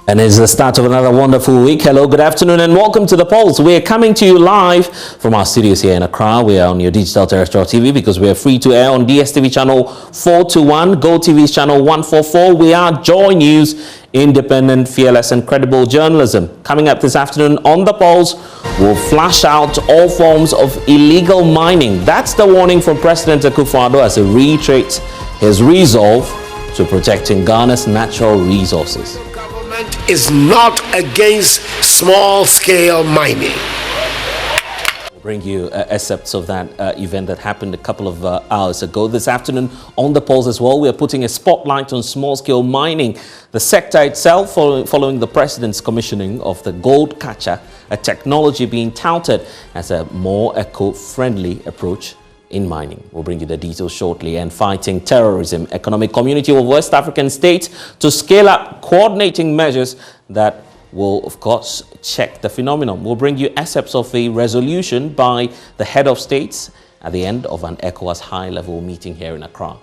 And it's the start of another wonderful week. Hello, good afternoon, and welcome to The Pulse. We're coming to you live from our studios here in Accra. We are on your digital terrestrial TV because we are free to air on DSTV channel 421, Go TV's channel 144. We are Joy News, independent, fearless, and credible journalism. Coming up this afternoon on The Pulse, we'll flash out all forms of illegal mining. That's the warning from President Akufo-Addo as he reiterates his resolve to protecting Ghana's natural resources. Is not against small-scale mining. We'll bring you excerpts of that event that happened a couple of hours ago. This afternoon on The Pulse as well, we are putting a spotlight on small-scale mining. The sector itself, following the president's commissioning of the gold catcher, a technology being touted as a more eco-friendly approach in mining. We'll bring you the details shortly. And fighting terrorism, Economic Community of West African states to scale up coordinating measures that will, of course, check the phenomenon. We'll bring you excerpts of a resolution by the head of states at the end of an Ecowas high-level meeting here in Accra.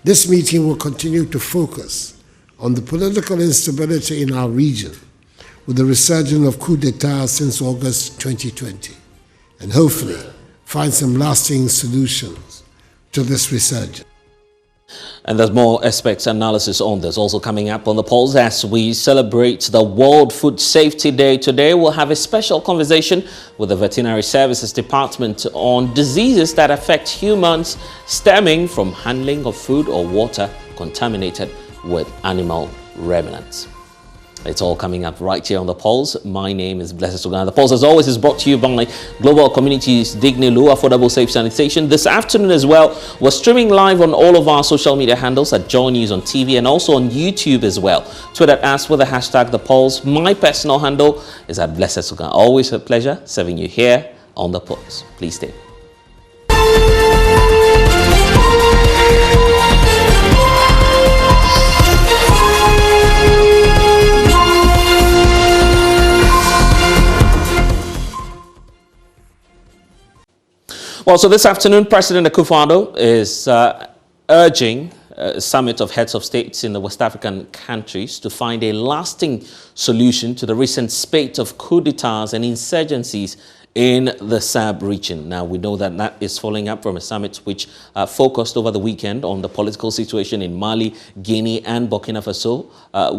This meeting will continue to focus on the political instability in our region with the resurgence of coup d'etat since August 2020, and hopefully find some lasting solutions to this resurgence. And there's more aspects analysis on this also coming up on The Pulse as we celebrate the World Food Safety Day. Today we'll have a special conversation with the Veterinary Services Department on diseases that affect humans stemming from handling of food or water contaminated with animal remnants. It's all coming up right here on The Pulse. My name is Blessed Sogah. The Pulse, as always, is brought to you by Global Communities Dignity Low Affordable Safe Sanitation. This afternoon as well, we're streaming live on all of our social media handles at JoyNews on TV and also on YouTube as well. Twitter us with the hashtag The Pulse. My personal handle is at Blessed Sogah. Always a pleasure serving you here on The Pulse. Please stay. Well, so this afternoon, President Akufo-Addo is urging a summit of heads of states in the West African countries to find a lasting solution to the recent spate of coup d'etats and insurgencies in the SAB region. Now, we know that that is following up from a summit which focused over the weekend on the political situation in Mali, Guinea, and Burkina Faso,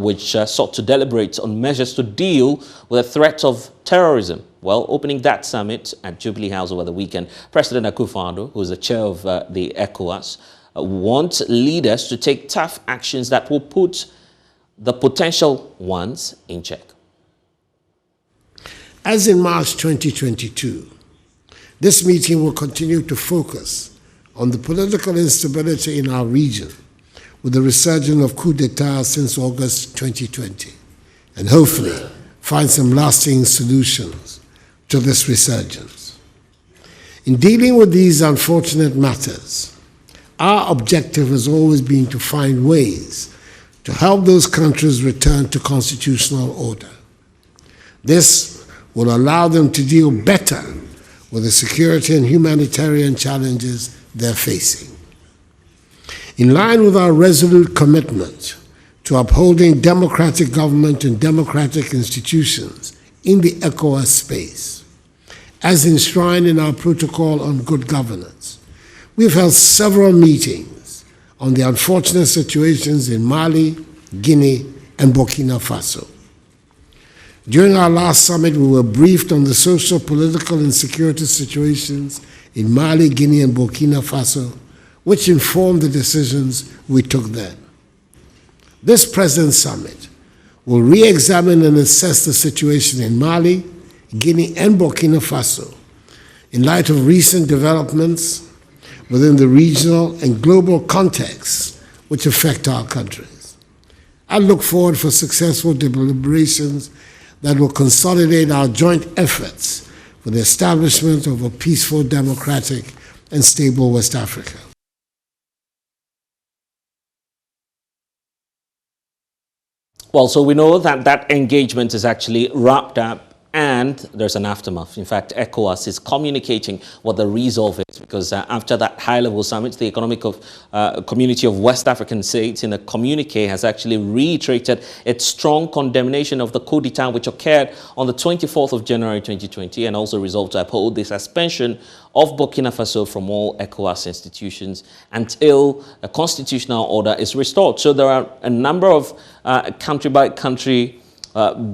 which sought to deliberate on measures to deal with the threat of terrorism. Well, opening that summit at Jubilee House over the weekend, President Akufo-Addo, who is the chair of the Ecowas, wants leaders to take tough actions that will put the potential ones in check. As in March 2022, this meeting will continue to focus on the political instability in our region with the resurgence of coup d'etat since August 2020, and hopefully find some lasting solutions to this resurgence. In dealing with these unfortunate matters, our objective has always been to find ways to help those countries return to constitutional order. This will allow them to deal better with the security and humanitarian challenges they're facing. In line with our resolute commitment to upholding democratic government and democratic institutions in the Ecowas space, as enshrined in our protocol on good governance, we've held several meetings on the unfortunate situations in Mali, Guinea, and Burkina Faso. During our last summit, we were briefed on the social, political, and security situations in Mali, Guinea, and Burkina Faso, which informed the decisions we took then. This present summit will re-examine and assess the situation in Mali, Guinea, and Burkina Faso in light of recent developments within the regional and global contexts which affect our countries. I look forward for successful deliberations that will consolidate our joint efforts for the establishment of a peaceful, democratic, and stable West Africa. Well, so we know that that engagement is actually wrapped up, and and there's an aftermath. In fact, Ecowas is communicating what the resolve is, because after that high-level summit, the Economic Community of West African States in a communique has actually reiterated its strong condemnation of the coup d'etat which occurred on the 24th of January 2020, and also resolved to uphold the suspension of Burkina Faso from all ECOWAS institutions until a constitutional order is restored. So there are a number of country-by-country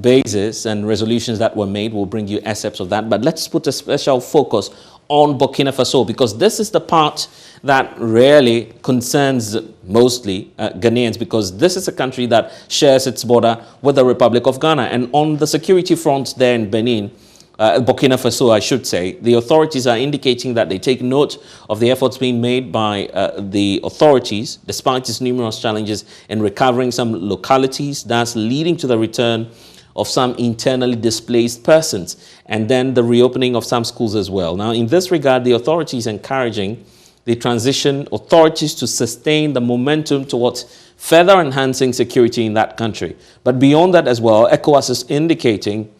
bases and resolutions that were made. We'll bring you excerpts of that. But let's put a special focus on Burkina Faso, because this is the part that really concerns mostly Ghanaians, because this is a country that shares its border with the Republic of Ghana. And on the security front there in Benin, Burkina Faso, I should say, the authorities are indicating that they take note of the efforts being made by the authorities, despite its numerous challenges in recovering some localities, thus leading to the return of some internally displaced persons, and then the reopening of some schools as well. Now, in this regard, the authorities are encouraging the transition authorities to sustain the momentum towards further enhancing security in that country. But beyond that as well, ECOWAS is indicating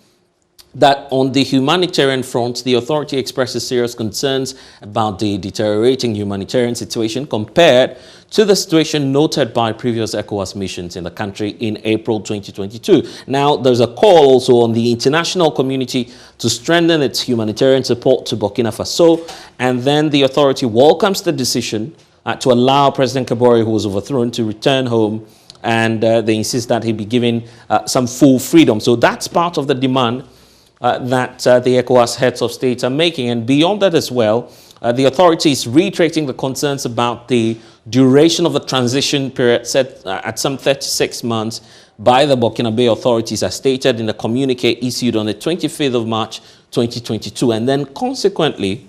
that on the humanitarian front, the authority expresses serious concerns about the deteriorating humanitarian situation compared to the situation noted by previous ECOWAS missions in the country in April 2022. Now, there's a call also on the international community to strengthen its humanitarian support to Burkina Faso, and then the authority welcomes the decision to allow President Kabore, who was overthrown, to return home, and they insist that he be given some full freedom. So that's part of the demand that the ECOWAS heads of state are making. And beyond that as well, the authorities reiterating the concerns about the duration of the transition period set at some 36 months by the Burkinabe authorities, as stated in the communique issued on the 25th of March 2022. And then consequently,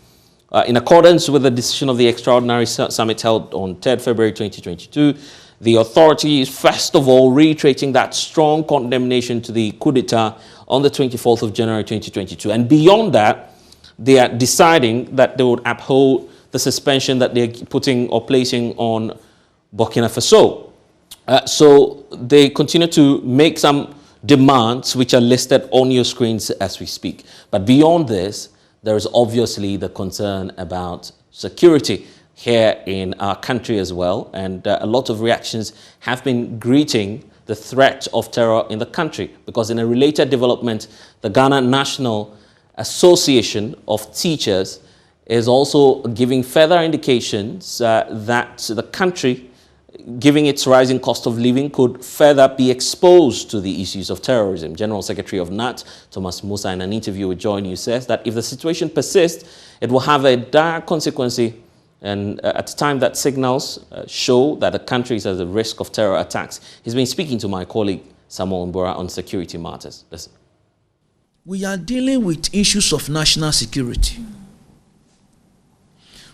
in accordance with the decision of the extraordinary summit held on 3rd February 2022, the authority is first of all reiterating that strong condemnation to the coup d'etat on the 24th of January 2022. And beyond that, they are deciding that they would uphold the suspension that they're putting or placing on Burkina Faso. So they continue to make some demands which are listed on your screens as we speak. But beyond this, there is obviously the concern about security here in our country as well. And a lot of reactions have been greeting the threat of terror in the country, because in a related development, the Ghana National Association of Teachers is also giving further indications that the country, given its rising cost of living, could further be exposed to the issues of terrorism. General Secretary of NAT, Thomas Musa, in an interview with JoyNews, says that if the situation persists, it will have a dire consequence, and at a time that signals show that the country is at the risk of terror attacks. He's been speaking to my colleague Samuel Mbora on security matters. Listen. We are dealing with issues of national security.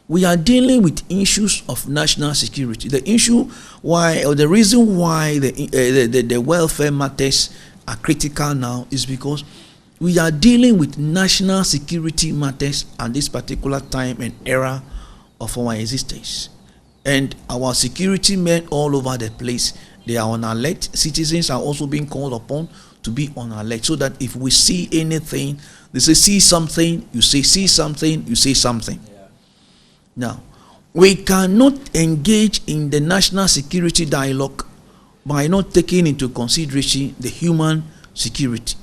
We are dealing with issues of national security. The issue why, or the reason why the welfare matters are critical now is because we are dealing with national security matters at this particular time and era of our existence. And our security men all over the place, they are on alert. Citizens are also being called upon to be on alert, so that if we see anything, they say see something, you say see something, you say something. Yeah. Now, we cannot engage in the national security dialogue by not taking into consideration the human security.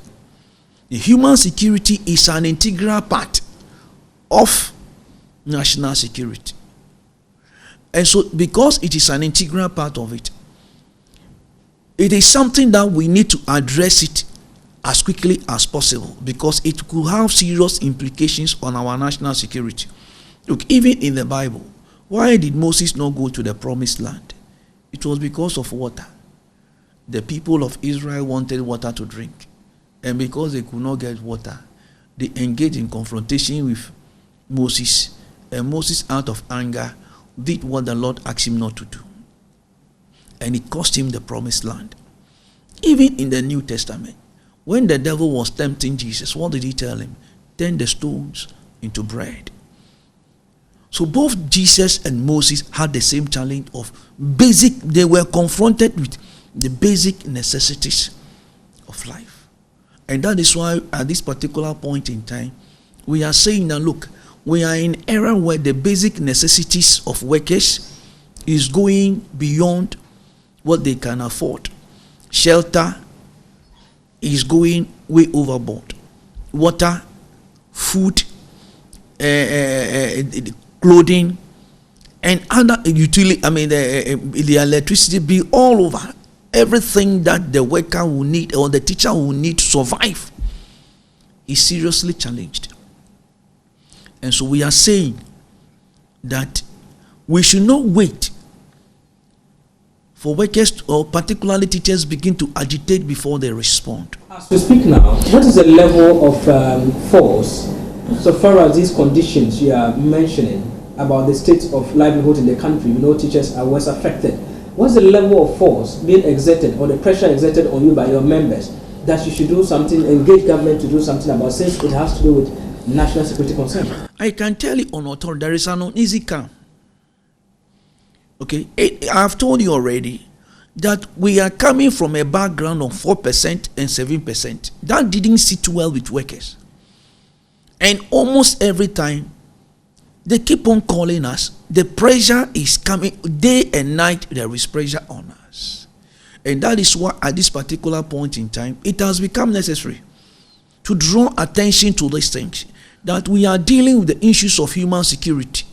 The human security is an integral part of national security. And so, because it is an integral part of it, it is something that we need to address it as quickly as possible, because it could have serious implications on our national security. Look, even in the Bible, why did Moses not go to the promised land? It was because of water. The people of Israel wanted water to drink, and because they could not get water, they engaged in confrontation with Moses. And Moses, out of anger, did what the Lord asked him not to do. And it cost him the promised land. Even in the New Testament, when the devil was tempting Jesus, what did he tell him? Turn the stones into bread. So both Jesus and Moses had the same challenge of they were confronted with the basic necessities of life. And that is why at this particular point in time, we are saying that, look, we are in an era where the basic necessities of workers is going beyond what they can afford. Shelter is going way overboard. Water, food, clothing, and other utility, the electricity bill all over. Everything that the worker will need or the teacher will need to survive is seriously challenged. And so we are saying that we should not wait for workers or particularly teachers begin to agitate before they respond. As we speak now, what is the level of force so far as these conditions you are mentioning about the state of livelihood in the country? Teachers are worse affected. What's the level of force being exerted or the pressure exerted on you by your members that you should do something, engage government to do something about, since it has to do with national security concern? I can tell you on authority, there is an uneasy calm. Okay, I've told you already that we are coming from a background of 4% and 7%. That didn't sit well with workers. And almost every time, they keep on calling us. The pressure is coming day and night. There is pressure on us. And that is why at this particular point in time, it has become necessary to draw attention to these things, that we are dealing with the issues of human security.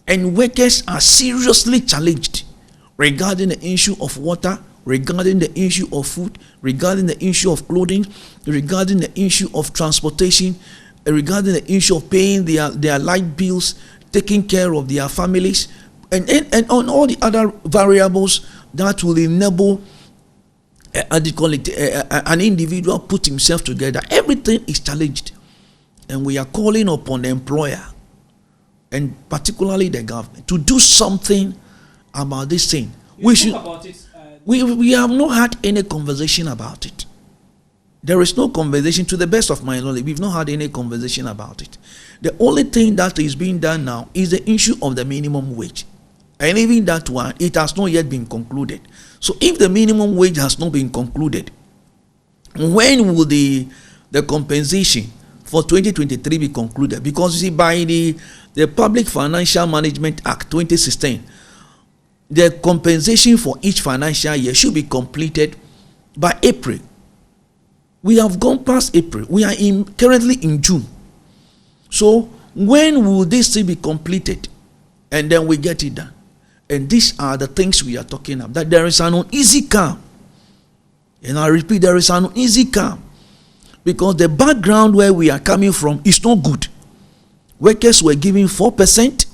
And workers are seriously challenged regarding the issue of water, regarding the issue of food, regarding the issue of clothing, regarding the issue of transportation, regarding the issue of paying their light bills, taking care of their families, and on all the other variables that will enable an individual put himself together. Everything is challenged. And we are calling upon the employer, and particularly the government, to do something about this thing. We have not had any conversation about it. There is no conversation, to the best of my knowledge. We've not had any conversation about it. The only thing that is being done now is the issue of the minimum wage. And even that one, it has not yet been concluded. So if the minimum wage has not been concluded, when will the compensation for 2023 be concluded? Because you see, by the Public Financial Management Act 2016, the compensation for each financial year should be completed by April. We have gone past April. We are currently in June. So when will this thing be completed? And then we get it done. And these are the things we are talking about. That there is an uneasy calm. And I repeat, there is an uneasy calm. Because the background where we are coming from is not good. Workers were giving 4%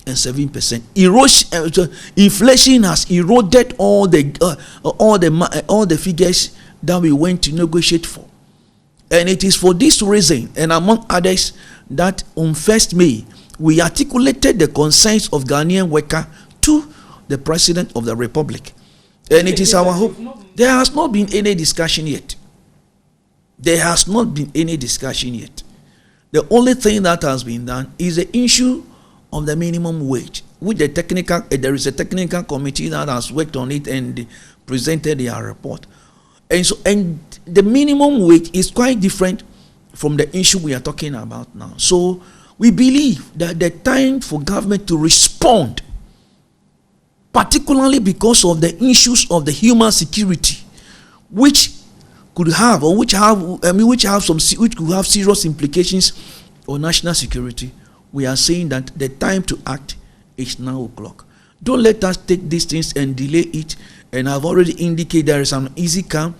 and 7%. Inflation has eroded all the figures that we went to negotiate for. And it is for this reason, and among others, that on 1st May, we articulated the concerns of Ghanaian worker to the President of the Republic. And it is our hope. There has not been any discussion yet. There has not been any discussion yet. The only thing that has been done is the issue of the minimum wage, which there is a technical committee that has worked on it and presented their report. And the minimum wage is quite different from the issue we are talking about now. So we believe that the time for government to respond, particularly because of the issues of the human security, which could have serious implications on national security, we are saying that the time to act is now o'clock. Don't let us take these things and delay it. And I've already indicated there is an easy calm,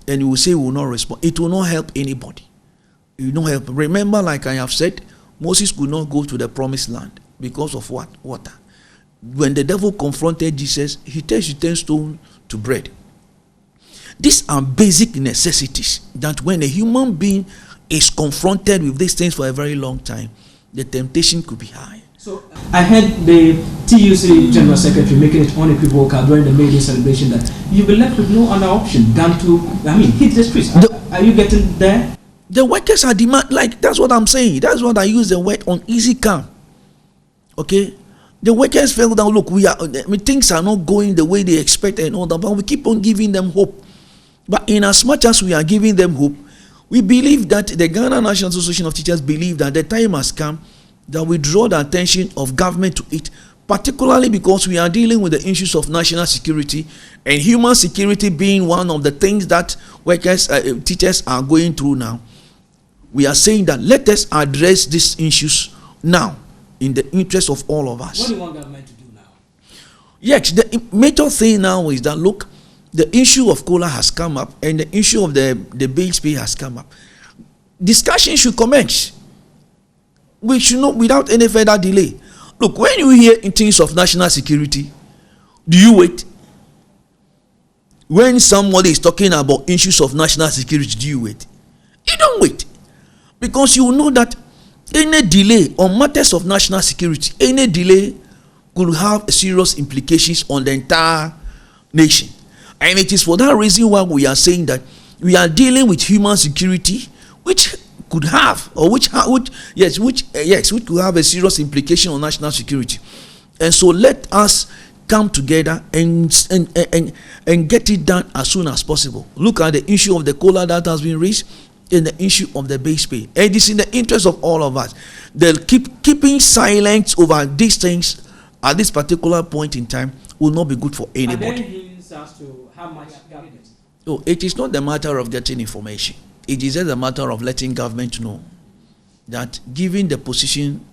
and you will say we will not respond. It will not help anybody. It will not help. Remember, like I have said, Moses could not go to the promised land because of what? Water. When the devil confronted Jesus, he turned stone to bread. These are basic necessities that when a human being is confronted with these things for a very long time, the temptation could be high. So I heard the TUC General Secretary making it unequivocal during the May Day celebration that you'll be left with no other option than to, hit the streets. Are you getting there? The workers are that's what I'm saying. That's what I use the word uneasy calm. Okay? The workers feel that, look, things are not going the way they expect and all that, but we keep on giving them hope. But in as much as we are giving them hope, We believe that the Ghana National Association of Teachers believe that the time has come that we draw the attention of government to it, particularly because we are dealing with the issues of national security and human security being one of the things that teachers are going through now. We are saying that let us address these issues now in the interest of all of us. What do you want government to do now? Yes, the major thing now is that, look, the issue of COLA has come up and the issue of the base pay has come up. Discussion should commence. We should not, without any further delay. Look, when you hear in things of national security, do you wait? When somebody is talking about issues of national security, do you wait? You don't wait. Because you know that any delay on matters of national security, any delay could have serious implications on the entire nation. And it is for that reason why we are saying that we are dealing with human security, which could have, or which could have a serious implication on national security. And so let us come together and get it done as soon as possible. Look at the issue of the COLA that has been raised and the issue of the base pay. And it is in the interest of all of us. They'll keeping silence over these things at this particular point in time will not be good for anybody. And then hints as to how much government. Oh, it is not the matter of getting information. It is just a matter of letting government know that given the position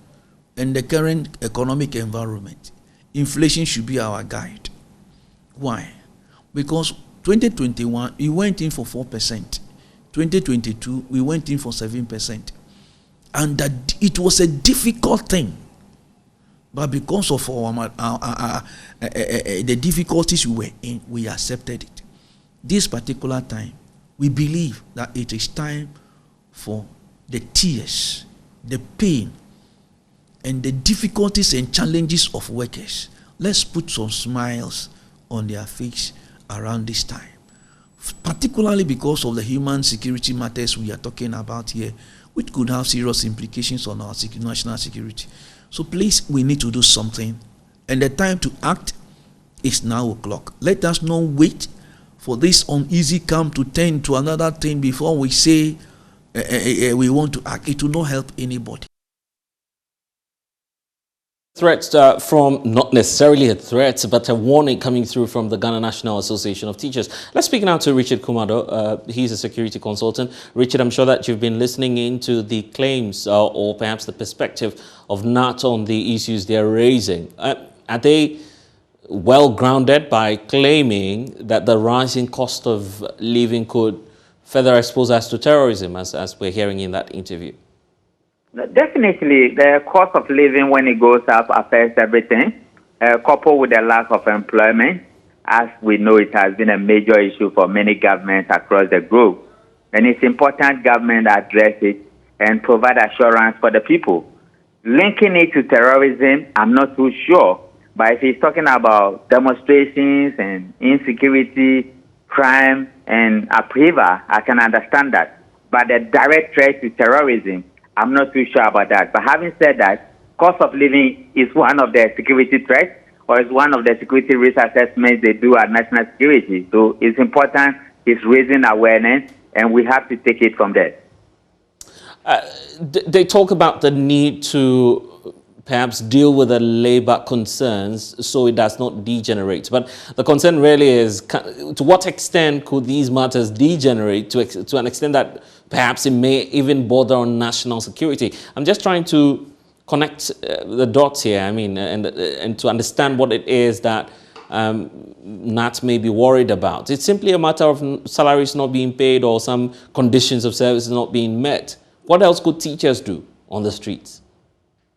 and the current economic environment, inflation should be our guide. Why? Because 2021, we went in for 4%. 2022, we went in for 7%. And that it was a difficult thing. But because of the difficulties we were in, we accepted it. This particular time, we believe that it is time for the tears, the pain, and the difficulties and challenges of workers. Let's put some smiles on their face around this time, particularly because of the human security matters we are talking about here, which could have serious implications on our national security. So please, we need to do something, and the time to act is now o'clock. Let us not wait for this uneasy camp to turn to another thing before we say we want to act. It will not help anybody. Threats from, not necessarily a threat, but a warning coming through from the Ghana National Association of Teachers. Let's speak now to Richard Kumado. He's a security consultant. Richard, I'm sure that you've been listening into the claims or perhaps the perspective of NAT on the issues they're raising. Are they well-grounded by claiming that the rising cost of living could further expose us to terrorism, as we're hearing in that interview? Definitely, the cost of living, when it goes up, affects everything, coupled with the lack of employment. As we know, it has been a major issue for many governments across the globe. And it's important government address it and provide assurance for the people. Linking it to terrorism, I'm not too sure. But if he's talking about demonstrations and insecurity, crime, and upheaval, I can understand that. But the direct threat to terrorism, I'm not too sure about that. But having said that, cost of living is one of the security threats, or is one of the security risk assessments they do at national security. So it's important, it's raising awareness, and we have to take it from there. They talk about the need to perhaps deal with the labor concerns so it does not degenerate. But the concern really is, to what extent could these matters degenerate to an extent that perhaps it may even border on national security? I'm just trying to connect the dots here, and to understand what it is that NAT may be worried about. It's simply a matter of salaries not being paid or some conditions of service not being met. What else could teachers do on the streets?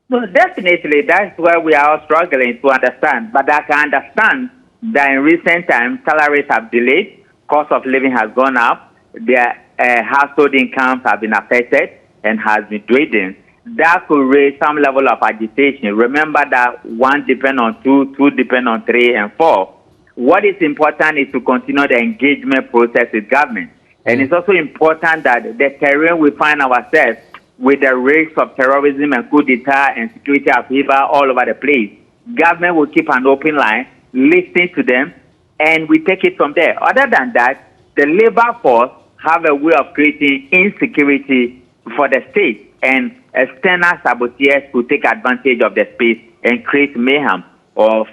No, definitely, that's where we are all struggling to understand. But I can understand that in recent times, salaries have delayed, cost of living has gone up, their household incomes have been affected and has been dwindling. That could raise some level of agitation. Remember that one depends on two depend on three, and four. What is important is to continue the engagement process with government. And it's also important that the terrain we find ourselves with the risks of terrorism and coup d'etat and security upheaval all over the place, government will keep an open line, listen to them, and we take it from there. Other than that, the labor force have a way of creating insecurity for the state, and external saboteurs who take advantage of the space and create mayhem or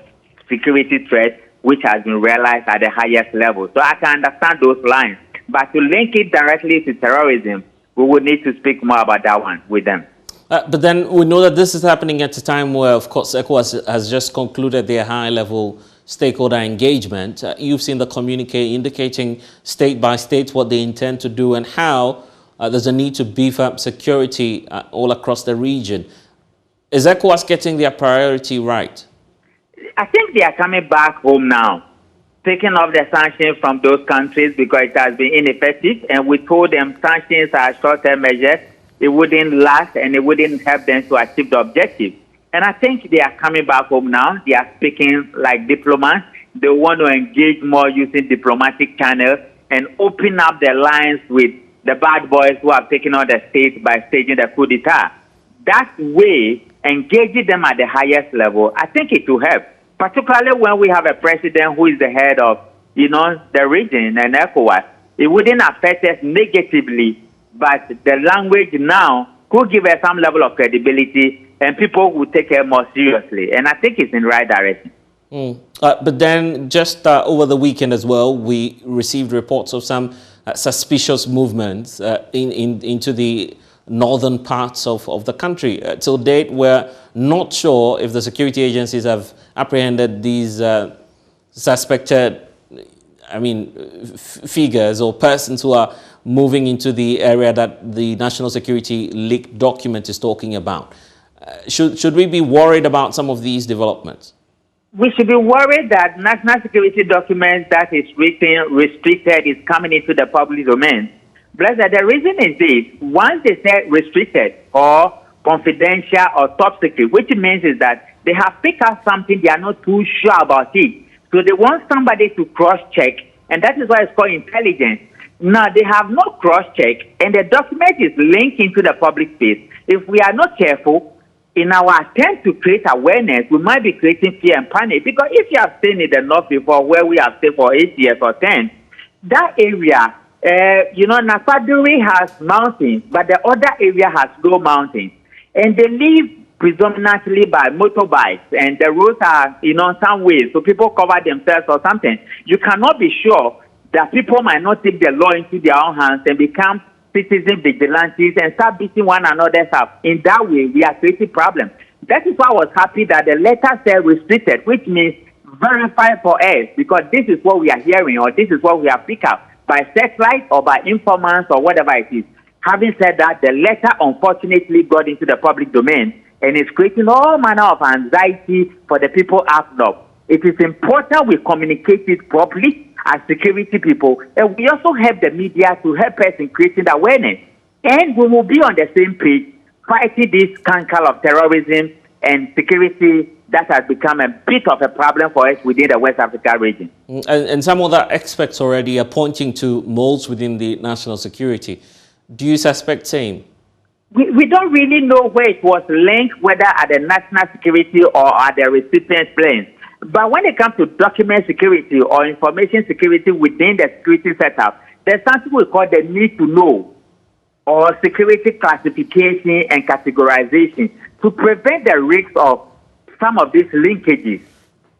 security threat, which has been realized at the highest level. So I can understand those lines. But to link it directly to terrorism, we would need to speak more about that one with them. But then we know that this is happening at a time where, of course, Ecowas has just concluded their high-level stakeholder engagement. You've seen the communique indicating state by state what they intend to do and how there's a need to beef up security all across the region. Is Ecowas getting their priority right? I think they are coming back home now, taking off the sanctions from those countries because it has been ineffective, and we told them sanctions are short-term measures. It wouldn't last and it wouldn't help them to achieve the objective. And I think they are coming back home now. They are speaking like diplomats. They want to engage more using diplomatic channels and open up their lines with the bad boys who have taken on the state by staging the coup d'etat. That way, engaging them at the highest level, I think it will help, particularly when we have a president who is the head of, the region and Ecowas. It wouldn't affect us negatively, but the language now could give us some level of credibility and people will take it more seriously. And I think it's in the right direction. But then just over the weekend as well, we received reports of some suspicious movements into the northern parts of the country. Till date, we're not sure if the security agencies have apprehended these suspected, figures or persons who are moving into the area that the national security leaked document is talking about. Should we be worried about some of these developments? We should be worried that national security documents that is written, restricted, is coming into the public domain. Bless that. The reason is this: once they say restricted or confidential or top secret, which means is that they have picked up something, they are not too sure about it. So they want somebody to cross-check, and that is why it's called intelligence. Now, they have no cross-check, and the document is linked into the public space. If we are not careful, in our attempt to create awareness, we might be creating fear and panic. Because if you have stayed in the north before, where we have stayed for 8 years or 10, that area, Napaduri has mountains, but the other area has low mountains. And they live predominantly by motorbikes, and the roads are, some ways, so people cover themselves or something. You cannot be sure that people might not take the law into their own hands and become citizen vigilantes and start beating one another's up. In that way, we are creating problems. That is why I was happy that the letter said restricted, which means verify for us, because this is what we are hearing or this is what we have picked up by satellite or by informants or whatever it is. Having said that, the letter unfortunately got into the public domain and is creating all manner of anxiety for the people up north. It is important we communicate it properly as security people, and we also help the media to help us in creating awareness. And we will be on the same page fighting this canker of terrorism and security that has become a bit of a problem for us within the West Africa region. And some other experts already are pointing to moles within the national security. Do you suspect same? We don't really know where it was linked, whether at the national security or at the recipient planes. But when it comes to document security or information security within the security setup, there's something we call the need to know or security classification and categorization to prevent the risks of some of these linkages.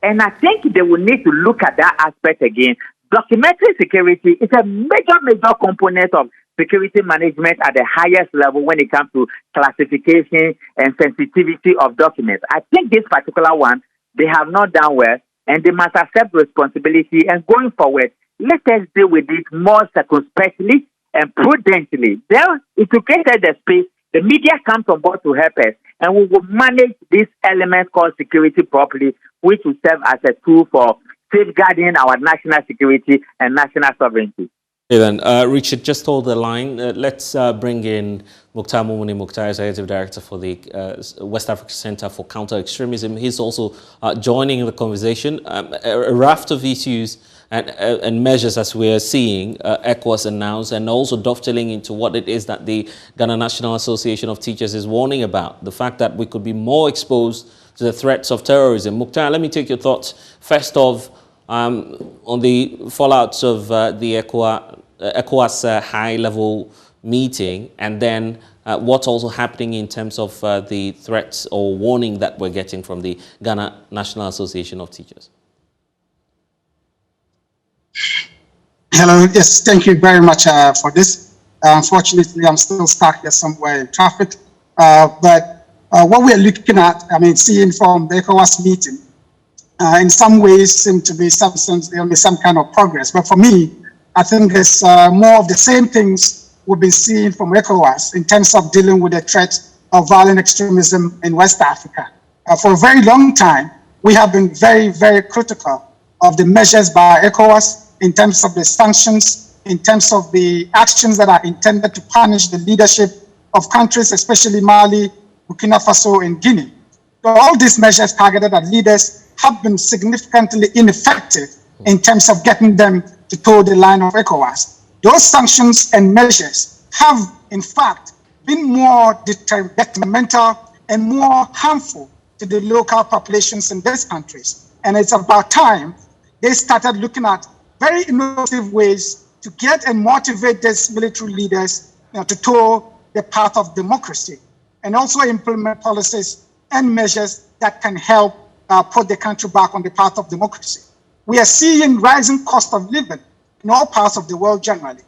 And I think they will need to look at that aspect again. Documentary security is a major component of security management at the highest level when it comes to classification and sensitivity of documents. I think this particular one, they have not done well, and they must accept responsibility. And going forward, let us deal with it more circumspectly and prudently. Then, if you create the space, the media comes on board to help us, and we will manage this element called security properly, which will serve as a tool for safeguarding our national security and national sovereignty. Okay, then, Richard, just hold the line. Let's bring in Mukhtar Mumuni. Mukhtar is Executive Director for the West Africa Center for Counter-Extremism. He's also joining the conversation. A raft of issues and measures, as we are seeing, Ecowas announced, and also dovetailing into what it is that the Ghana National Association of Teachers is warning about, the fact that we could be more exposed to the threats of terrorism. Mukhtar, let me take your thoughts first off on the fallouts of the Ecowas ECOWAS high-level meeting, and then what's also happening in terms of the threats or warning that we're getting from the Ghana National Association of Teachers? Hello, yes, thank you very much for this. Unfortunately, I'm still stuck here somewhere in traffic. But what we're looking at, seeing from the ECOWAS meeting, in some ways seem to be some kind of progress. But for me, I think it's more of the same things we've been seeing from ECOWAS in terms of dealing with the threat of violent extremism in West Africa. For a very long time, we have been very, very critical of the measures by ECOWAS in terms of the sanctions, in terms of the actions that are intended to punish the leadership of countries, especially Mali, Burkina Faso, and Guinea. So all these measures targeted at leaders have been significantly ineffective in terms of getting them to toe the line of ECOWAS. Those sanctions and measures have, in fact, been more detrimental and more harmful to the local populations in these countries. And it's about time they started looking at very innovative ways to get and motivate these military leaders to toe the path of democracy, and also implement policies and measures that can help put the country back on the path of democracy. We are seeing rising cost of living in all parts of the world generally.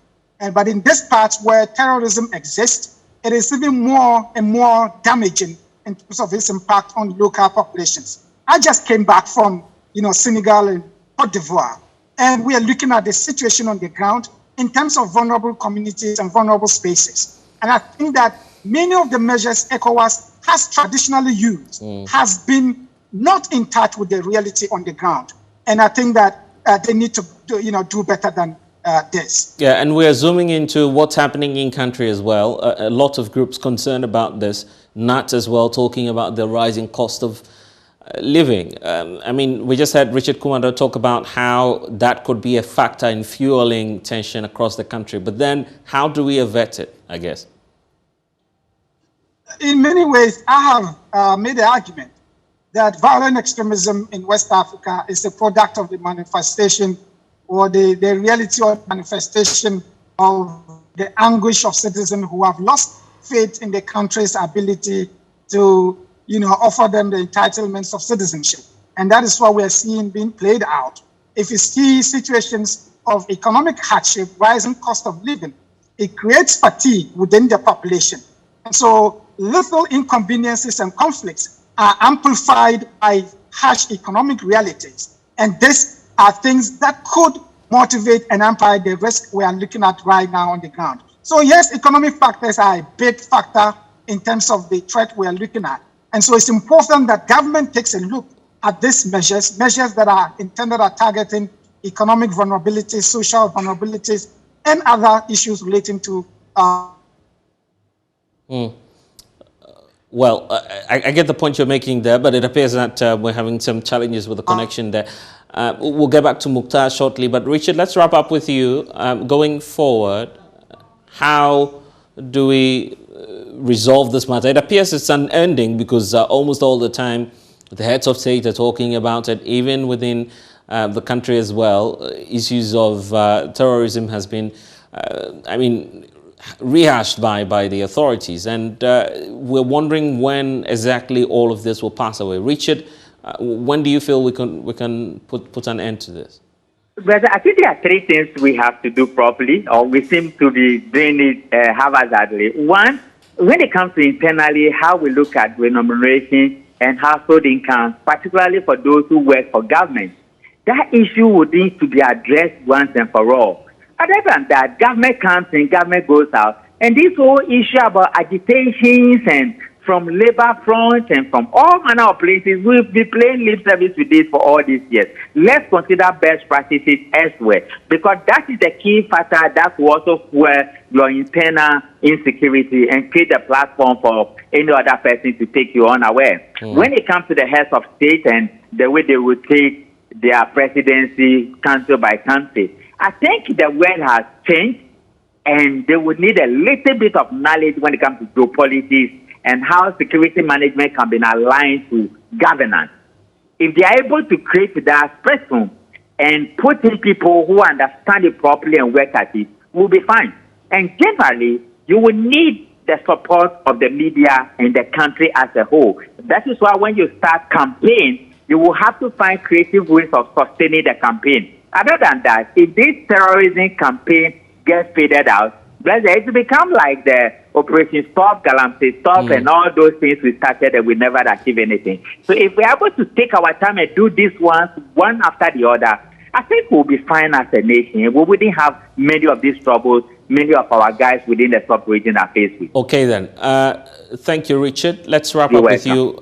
But in this part where terrorism exists, it is even more and more damaging in terms of its impact on local populations. I just came back from Senegal and Cote d'Ivoire, and we are looking at the situation on the ground in terms of vulnerable communities and vulnerable spaces. And I think that many of the measures ECOWAS has traditionally used has been not in touch with the reality on the ground. And I think that they need to do better than this. Yeah, and we're zooming into what's happening in country as well. A lot of groups concerned about this, not as well talking about the rising cost of living. We just had Richard Kumando talk about how that could be a factor in fueling tension across the country. But then how do we avert it, I guess? In many ways, I have made the argument that violent extremism in West Africa is a product of the manifestation or the reality or manifestation of the anguish of citizens who have lost faith in the country's ability to offer them the entitlements of citizenship. And that is what we are seeing being played out. If you see situations of economic hardship, rising cost of living, it creates fatigue within the population. And so little inconveniences and conflicts are amplified by harsh economic realities. And these are things that could motivate and amplify the risk we are looking at right now on the ground. So yes, economic factors are a big factor in terms of the threat we are looking at. And so it's important that government takes a look at these measures that are intended at targeting economic vulnerabilities, social vulnerabilities, and other issues relating to Well, I get the point you're making there, but it appears that we're having some challenges with the connection there. We'll get back to Mukhtar shortly, but Richard, let's wrap up with you. Going forward, how do we resolve this matter? It appears it's unending because almost all the time the heads of state are talking about it, even within the country as well. Issues of terrorism has been, rehashed by the authorities, and we're wondering when exactly all of this will pass away. Richard, when do you feel we can put an end to this? But I think there are three things we have to do properly, or we seem to be doing it haphazardly. One, when it comes to internally, how we look at remuneration and household income, particularly for those who work for government, that issue would need to be addressed once and for all. Other than that, government comes in, government goes out. And this whole issue about agitations and from labor front and from all manner of places, we've been playing lip service with this for all these years. Let's consider best practices elsewhere, because that is the key factor that will also fuel your internal insecurity and create a platform for any other person to take you unaware. When it comes to the heads of state and the way they will take their presidency country by country, I think the world has changed, and they would need a little bit of knowledge when it comes to geopolitics and how security management can be aligned to governance. If they are able to create that spectrum and put in people who understand it properly and work at it, we'll be fine. And generally, you will need the support of the media and the country as a whole. That is why when you start campaign, you will have to find creative ways of sustaining the campaign. Other than that, if this terrorism campaign gets faded out, it will become like the Operation Stop, Galamsey Stop, and all those things we started and we never achieve anything. So if we're able to take our time and do this one after the other, I think we'll be fine as a nation. We wouldn't have many of these troubles many of our guys within the sub-region are faced with. Okay then. Thank you, Richard. Let's wrap up with you,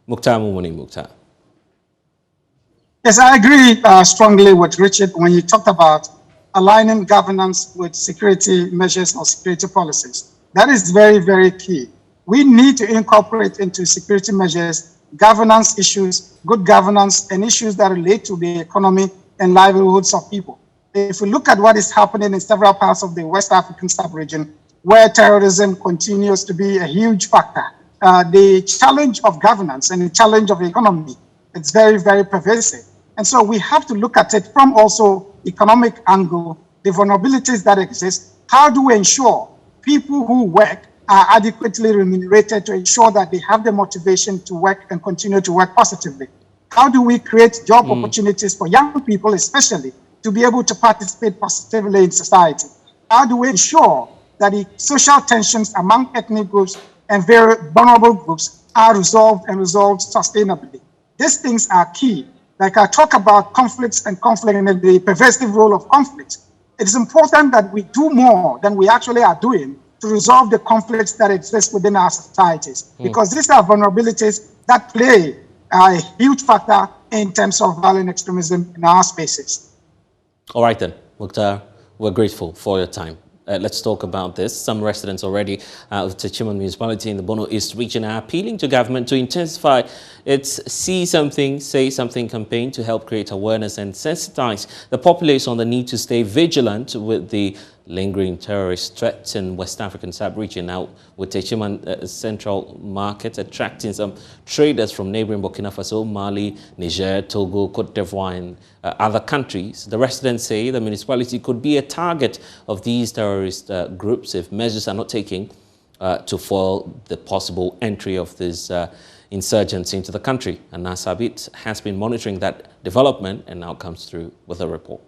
Mukhtar Mumuni. Mukhtar. Yes, I agree strongly with Richard when you talked about aligning governance with security measures or security policies. That is very, very key. We need to incorporate into security measures governance issues, good governance, and issues that relate to the economy and livelihoods of people. If we look at what is happening in several parts of the West African sub-region, where terrorism continues to be a huge factor, the challenge of governance and the challenge of the economy, it's very, very pervasive. And so we have to look at it from also economic angle, the vulnerabilities that exist. How do we ensure people who work are adequately remunerated to ensure that they have the motivation to work and continue to work positively? How do we create job opportunities for young people, especially, to be able to participate positively in society? How do we ensure that the social tensions among ethnic groups and very vulnerable groups are resolved and resolved sustainably? These things are key. Like I talk about conflicts and conflict and the pervasive role of conflict. It is important that we do more than we actually are doing to resolve the conflicts that exist within our societies, because these are vulnerabilities that play a huge factor in terms of violent extremism in our spaces. All right then, Mukhtar, we're grateful for your time. Let's talk about this. Some residents already of Techiman municipality in the Bono East region are appealing to government to intensify its See Something, Say Something campaign to help create awareness and sensitize the populace on the need to stay vigilant with the lingering terrorist threats in West African sub-region. Now, with Techiman Central Market attracting some traders from neighboring Burkina Faso, Mali, Niger, Togo, Cote d'Ivoire, and other countries, the residents say the municipality could be a target of these terrorist groups if measures are not taken to foil the possible entry of these insurgents into the country. And Nasabit has been monitoring that development and now comes through with a report.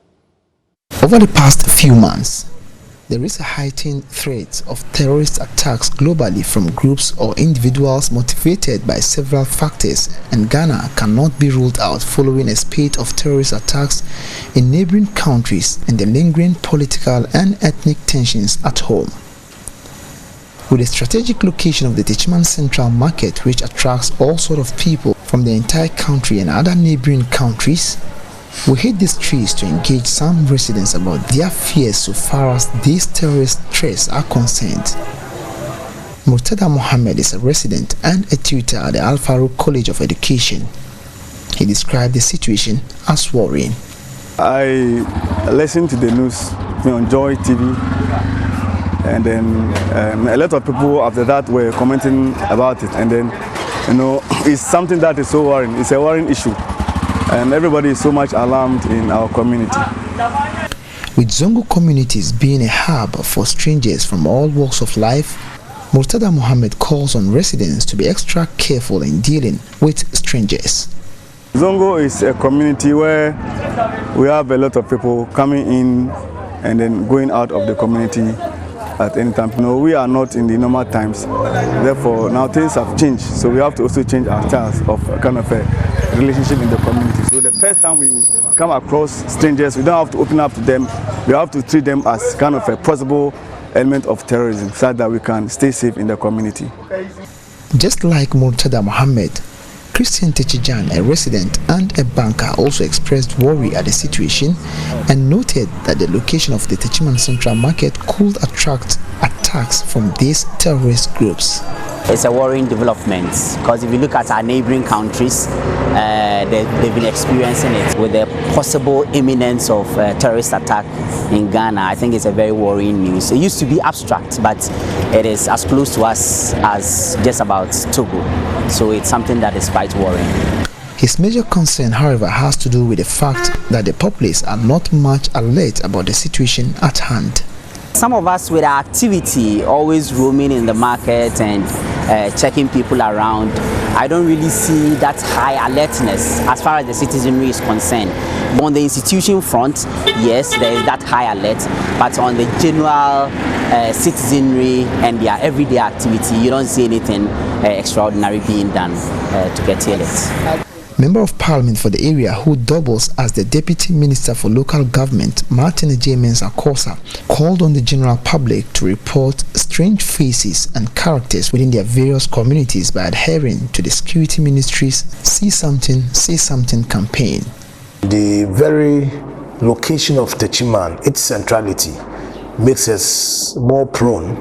Over the past few months, there is a heightened threat of terrorist attacks globally from groups or individuals motivated by several factors, and Ghana cannot be ruled out following a spate of terrorist attacks in neighboring countries and the lingering political and ethnic tensions at home. With the strategic location of the Techiman Central Market, which attracts all sorts of people from the entire country and other neighboring countries, we hit the streets to engage some residents about their fears so far as these terrorist threats are concerned. Murtada Mohammed is a resident and a tutor at the Al Farouk College of Education. He described the situation as worrying. I listened to the news on Joy TV, and then a lot of people after that were commenting about it, and then it's something that is so worrying. It's a worrying issue. And everybody is so much alarmed in our community. With Zongo communities being a hub for strangers from all walks of life, Murtada Mohammed calls on residents to be extra careful in dealing with strangers. Zongo is a community where we have a lot of people coming in and then going out of the community at any time. We are not in the normal times. Therefore, now things have changed. So we have to also change our styles of kind of a relationship in the community. So the first time we come across strangers, we don't have to open up to them. We have to treat them as kind of a possible element of terrorism so that we can stay safe in the community. Just like Murtada Mohammed, Christian Techijan, a resident and a banker, also expressed worry at the situation and noted that the location of the Techiman Central Market could attract attacks from these terrorist groups. It's a worrying development because if you look at our neighboring countries, they've been experiencing it with the possible imminence of terrorist attack in Ghana. I think it's a very worrying news. It used to be abstract, but it is as close to us as just about Togo. So it's something that is quite worrying. His major concern, however, has to do with the fact that the populace are not much alert about the situation at hand. Some of us with our activity, always roaming in the market and checking people around, I don't really see that high alertness as far as the citizenry is concerned. On the institution front, yes, there is that high alert, but on the general citizenry and their everyday activity, you don't see anything extraordinary being done to get alert. Member of Parliament for the area who doubles as the Deputy Minister for Local Government, Martin J. Mensah-Kosa, called on the general public to report strange faces and characters within their various communities by adhering to the Security Ministry's See Something, Say Something campaign. The very location of Techiman, its centrality, makes us more prone.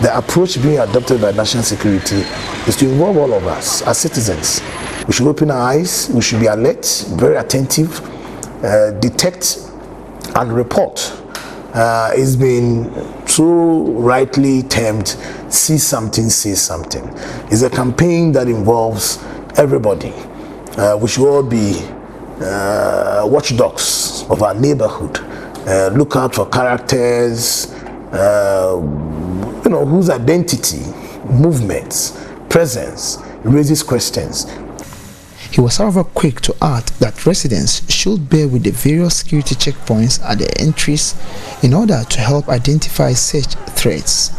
The approach being adopted by national security is to involve all of us as citizens. We should open our eyes, we should be alert, very attentive, detect and report. It's been so rightly termed, See Something, Say Something. It's a campaign that involves everybody. We should all be watchdogs of our neighborhood. Look out for characters, whose identity, movements, presence raises questions. He was, however, quick to add that residents should bear with the various security checkpoints at the entries in order to help identify such threats.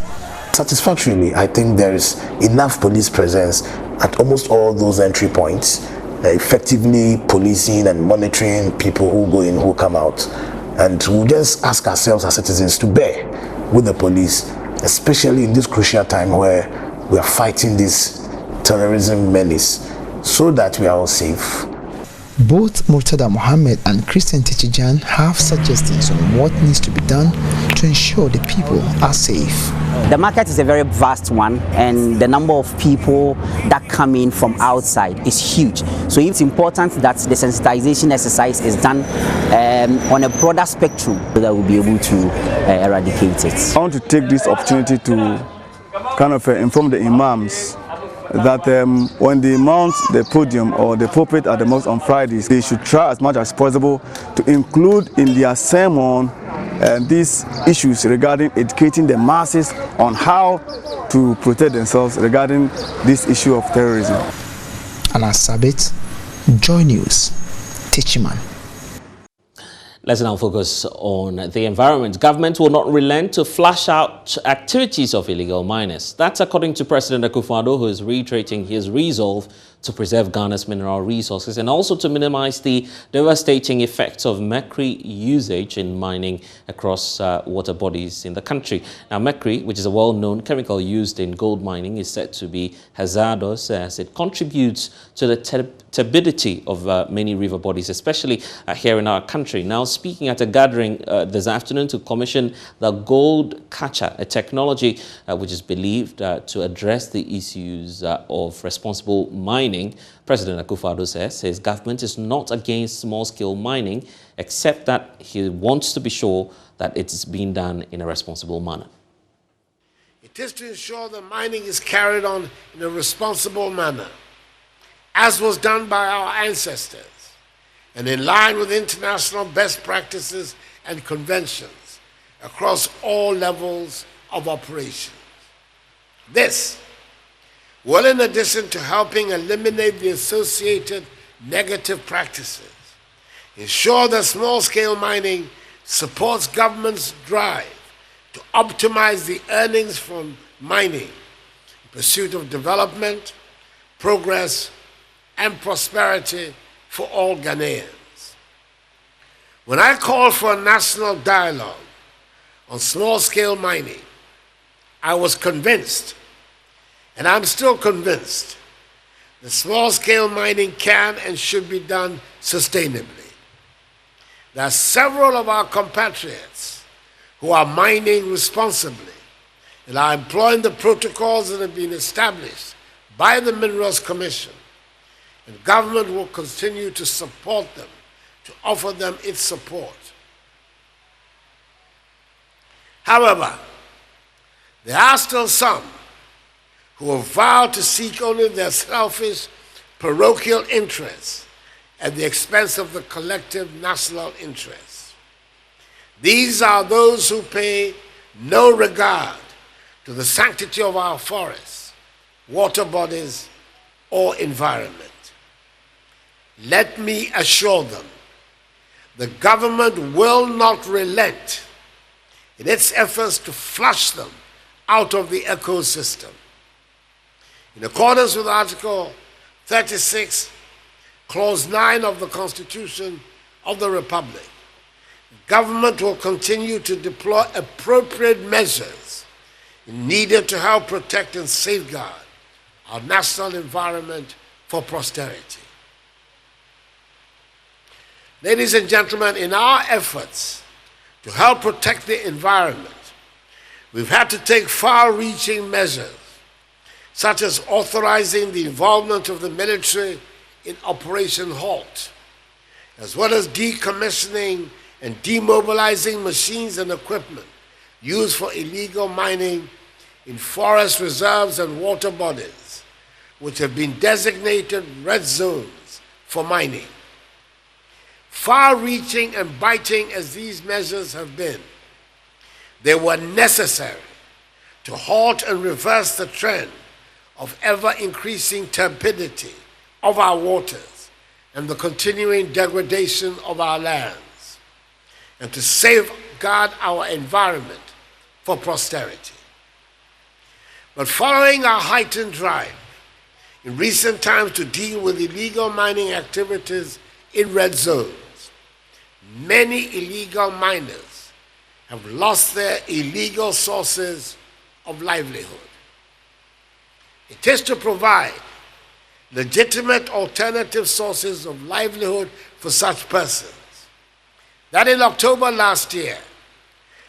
Satisfactorily, I think there is enough police presence at almost all those entry points, effectively policing and monitoring people who go in, who come out. And we'll just ask ourselves as citizens to bear with the police, especially in this crucial time where we are fighting this terrorism menace, so that we are all safe. Both Murtada Mohammed and Christian Tichijan have suggestions on what needs to be done to ensure the people are safe. The market is a very vast one, and the number of people that come in from outside is huge. So it's important that the sensitization exercise is done on a broader spectrum so that we'll be able to eradicate it. I want to take this opportunity to kind of inform the imams that when they mount the podium or the pulpit at the mosque on Fridays, they should try as much as possible to include in their sermon these issues regarding educating the masses on how to protect themselves regarding this issue of terrorism. Anas Sabit, JoyNews, Techiman. Let's now focus on the environment. Government will not relent to flash out activities of illegal miners. That's according to President Akufo-Addo, who is reiterating his resolve to preserve Ghana's mineral resources and also to minimize the devastating effects of mercury usage in mining across water bodies in the country. Now, mercury, which is a well-known chemical used in gold mining, is said to be hazardous as it contributes to the turbidity of many river bodies, especially here in our country. Now, speaking at a gathering this afternoon to commission the Gold Catcher, a technology which is believed to address the issues of responsible mining, President Akufo-Addo says his government is not against small-scale mining, except that he wants to be sure that it's being done in a responsible manner. It is to ensure that mining is carried on in a responsible manner, as was done by our ancestors, and in line with international best practices and conventions across all levels of operations. This will, in addition to helping eliminate the associated negative practices, ensure that small-scale mining supports government's drive to optimize the earnings from mining in pursuit of development, progress, and prosperity for all Ghanaians. When I called for a national dialogue on small-scale mining, I was convinced, and I'm still convinced, that small-scale mining can and should be done sustainably. There are several of our compatriots who are mining responsibly and are employing the protocols that have been established by the Minerals Commission, and government will continue to support them, to offer them its support. However, there are still some who have vowed to seek only their selfish parochial interests at the expense of the collective national interests. These are those who pay no regard to the sanctity of our forests, water bodies, or environment. Let me assure them, the government will not relent in its efforts to flush them out of the ecosystem. In accordance with Article 36, Clause 9 of the Constitution of the Republic, the government will continue to deploy appropriate measures needed to help protect and safeguard our national environment for posterity. Ladies and gentlemen, in our efforts to help protect the environment, we've had to take far-reaching measures, such as authorizing the involvement of the military in Operation Halt, as well as decommissioning and demobilizing machines and equipment used for illegal mining in forest reserves and water bodies, which have been designated red zones for mining. Far-reaching and biting as these measures have been, they were necessary to halt and reverse the trend of ever-increasing turbidity of our waters and the continuing degradation of our lands, and to safeguard our environment for posterity. But following our heightened drive in recent times to deal with illegal mining activities in red zones, many illegal miners have lost their illegal sources of livelihood. It is to provide legitimate alternative sources of livelihood for such persons that in October last year,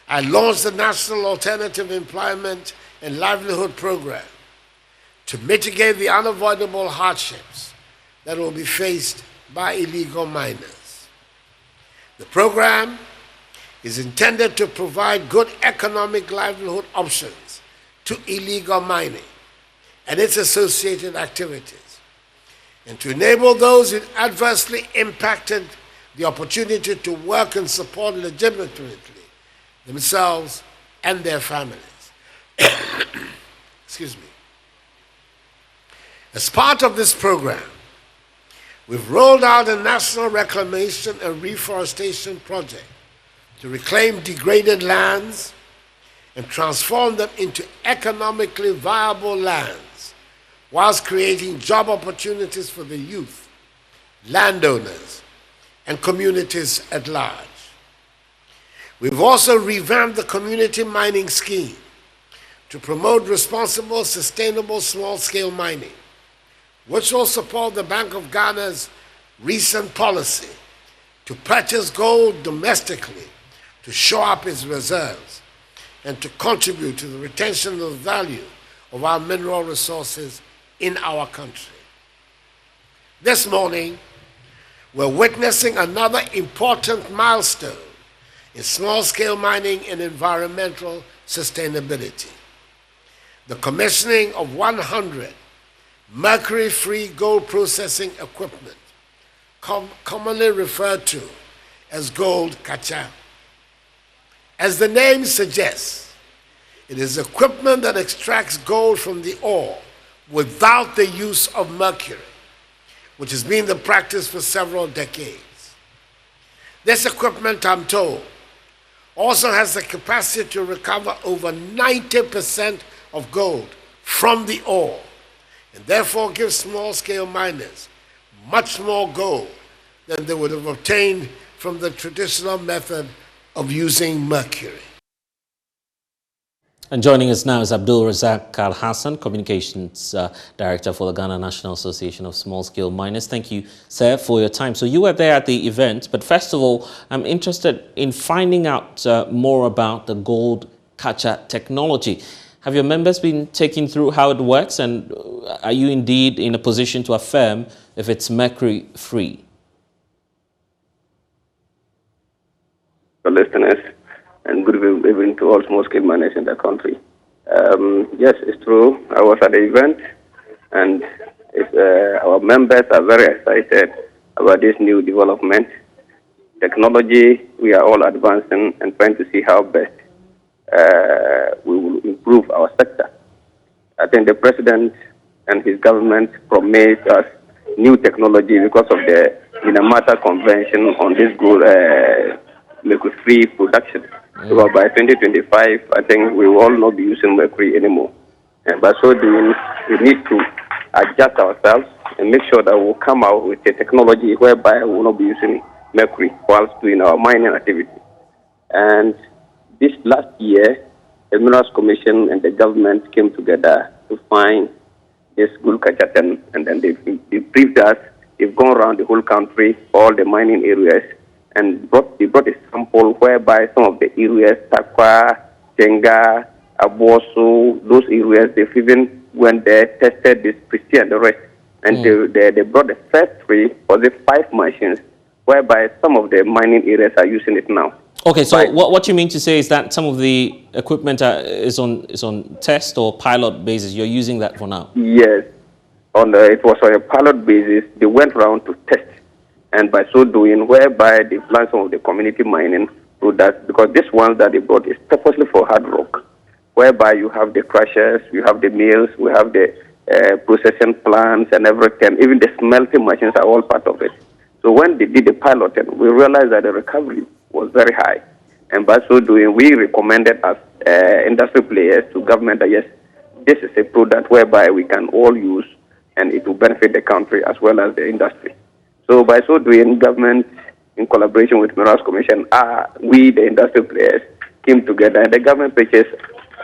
I launched the National Alternative Employment and Livelihood Program to mitigate the unavoidable hardships that will be faced by illegal miners. The program is intended to provide good economic livelihood options to illegal mining and its associated activities, and to enable those adversely impacted the opportunity to work and support legitimately themselves and their families. Excuse me. As part of this program, we've rolled out a national reclamation and reforestation project to reclaim degraded lands and transform them into economically viable lands, whilst creating job opportunities for the youth, landowners, and communities at large. We've also revamped the community mining scheme to promote responsible, sustainable, small-scale mining, which will support the Bank of Ghana's recent policy to purchase gold domestically to shore up its reserves and to contribute to the retention of the value of our mineral resources in our country. This morning, we're witnessing another important milestone in small-scale mining and environmental sustainability: the commissioning of 100 mercury-free gold processing equipment, commonly referred to as gold kacha. As the name suggests, it is equipment that extracts gold from the ore without the use of mercury, which has been the practice for several decades. This equipment, I'm told, also has the capacity to recover over 90% of gold from the ore, and therefore gives small-scale miners much more gold than they would have obtained from the traditional method of using mercury. And joining us now is Abdul Razak Al Hassan, Communications Director for the Ghana National Association of Small-Scale Miners. Thank you, sir, for your time. So you were there at the event, but first of all, I'm interested in finding out more about the gold kacha technology. Have your members been taken through how it works, and are you indeed in a position to affirm if it's mercury-free? The listeners, and good evening to all small-scale miners in the country. Yes, it's true. I was at the event, and Our members are very excited about this new development. Technology, we are all advancing and trying to see how best we will improve our sector. I think the president and his government promised us new technology because of the Minamata Convention on this good mercury-free production. So by 2025, I think we will all not be using mercury anymore. And by so doing, we need to adjust ourselves and make sure that we'll come out with a technology whereby we will not be using mercury whilst doing our mining activity. And this last year, the Minerals Commission and the government came together to find this Gulkachatan, and then they briefed us. They've gone around the whole country, all the mining areas, and they brought a sample whereby some of the areas, Takwa, Tenga, Aboso, those areas, they've even went there, tested this Christian and the rest. And they brought the first 3 or the 5 machines, whereby some of the mining areas are using it now. Okay, so what you mean to say is that some of the equipment is on test or pilot basis. You're using that for now? Yes. It was on a pilot basis. They went around to test. And by so doing, whereby they planned some of the community mining products, because this one that they brought is purposely for hard rock, whereby you have the crushers, you have the mills, we have the processing plants and everything. Even the smelting machines are all part of it. So when they did the piloting, we realized that the recovery was very high. And by so doing, we recommended as industry players to government that yes, this is a product whereby we can all use and it will benefit the country as well as the industry. So by so doing, government in collaboration with Minerals Commission, we the industry players came together and the government purchased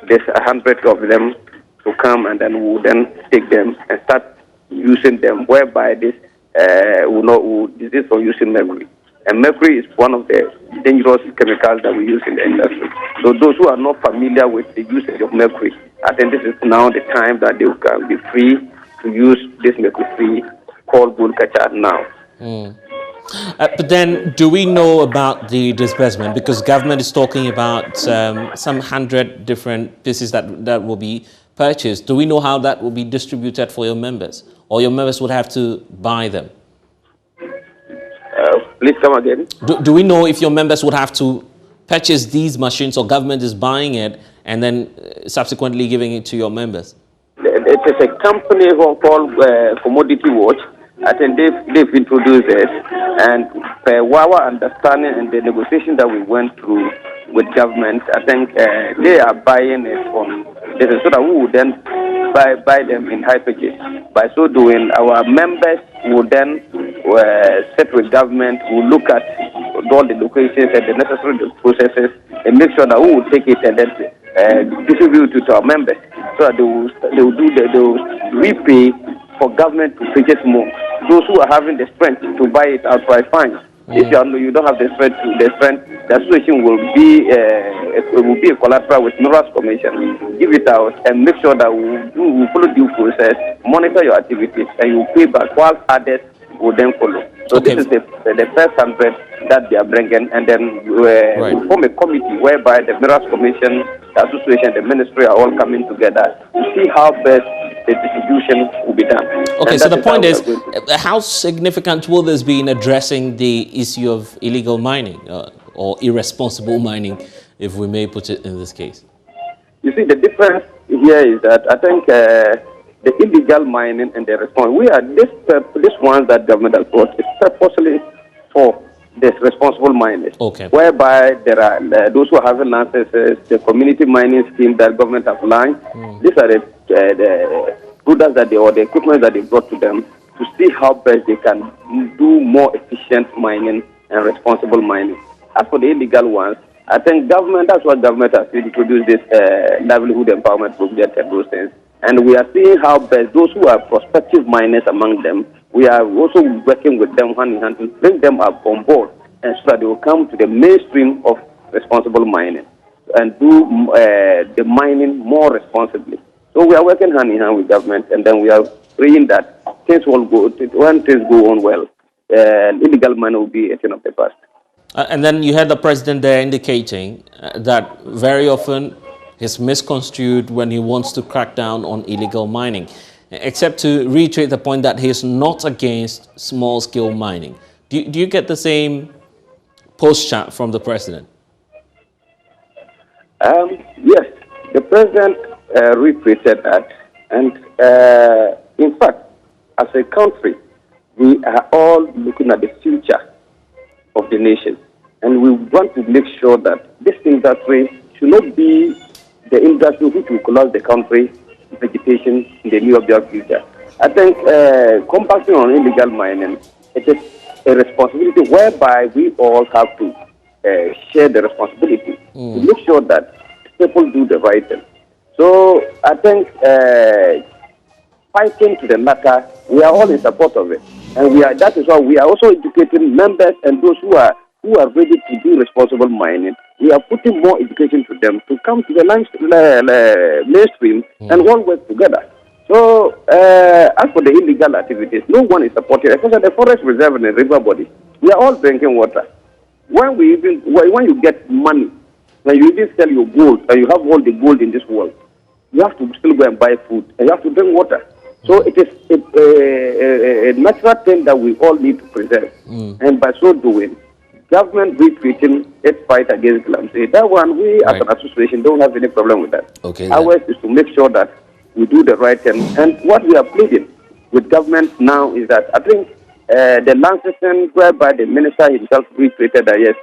this 100 of them to come, and then we'll then take them and start using them, whereby this this is for using mercury. And mercury is one of the dangerous chemicals that we use in the industry. So those who are not familiar with the usage of mercury, I think this is now the time that they can be free to use this mercury-free called Gulkacha now. But then, do we know about the disbursement? Because government is talking about some 100 different pieces that will be purchased. Do we know how that will be distributed for your members? Or your members would have to buy them? Please come again. Do we know if your members would have to purchase these machines, or government is buying it and then subsequently giving it to your members? It is a company called Commodity Watch. I think they've introduced it, and per our understanding and the negotiation that we went through with government, I think they are buying it from this, so that we will then buy them in high purchase. By so doing, our members will then sit with government, will look at all the locations and the necessary processes, and make sure that we will take it and then distribute it to our members, so that they will repay for government to purchase more. Those who are having the strength to buy it outright, fine. If you don't have the strength, the situation will be a collateral with Minerals Commission. Give it out and make sure that we follow due process, monitor your activities, and you pay back, while others will then follow. So this is the first 100 that they are bringing, and then we form a committee whereby the Minerals Commission, the association, the ministry are all coming together to see how best the distribution will be done. Okay, so the point is, how significant will this be in addressing the issue of illegal mining or irresponsible mining, if we may put it in this case? You see, the difference here is that I think the illegal mining and the response, this one that government has brought is purposely for this responsible miners, whereby there are those who are having licenses, the community mining scheme that government have launched. These are the products that or the equipment that they brought to them to see how best they can do more efficient mining and responsible mining. As for the illegal ones, I think that's what government has introduced this livelihood empowerment project and those things. And we are seeing how best those who are prospective miners among them, we are also working with them hand in hand to bring them up on board, and so that they will come to the mainstream of responsible mining and do the mining more responsibly. So we are working hand in hand with government, and then we are praying that things will go, when things go on well, illegal mining will be a thing of the past. And then you had the president there indicating that very often he's misconstrued when he wants to crack down on illegal mining. except to reiterate the point that he is not against small-scale mining. Do you get the same posture from the president? Yes, the president reiterated that. And in fact, as a country, we are all looking at the future of the nation. And we want to make sure that this industry should not be the industry which will collapse the country, vegetation in the near future. I think combating on illegal mining, it is a responsibility whereby we all have to share the responsibility to make sure that people do the right thing. So I think fighting to the matter, we are all in support of it. And that is why we are also educating members and those who are ready to do responsible mining. We are putting more education to them to come to the mainstream and all work together. So, as for the illegal activities, no one is supporting, especially the forest reserve and the river body. We are all drinking water. When you get money, when you even sell your gold, and you have all the gold in this world, you have to still go and buy food, and you have to drink water. So it is a natural thing that we all need to preserve. And by so doing, government retreating its fight against glamsey. That one, we as an association don't have any problem with that. Okay. Ours is to make sure that we do the right thing. And what we are pleading with government now is that I think the licensing whereby the minister himself retreated that yes,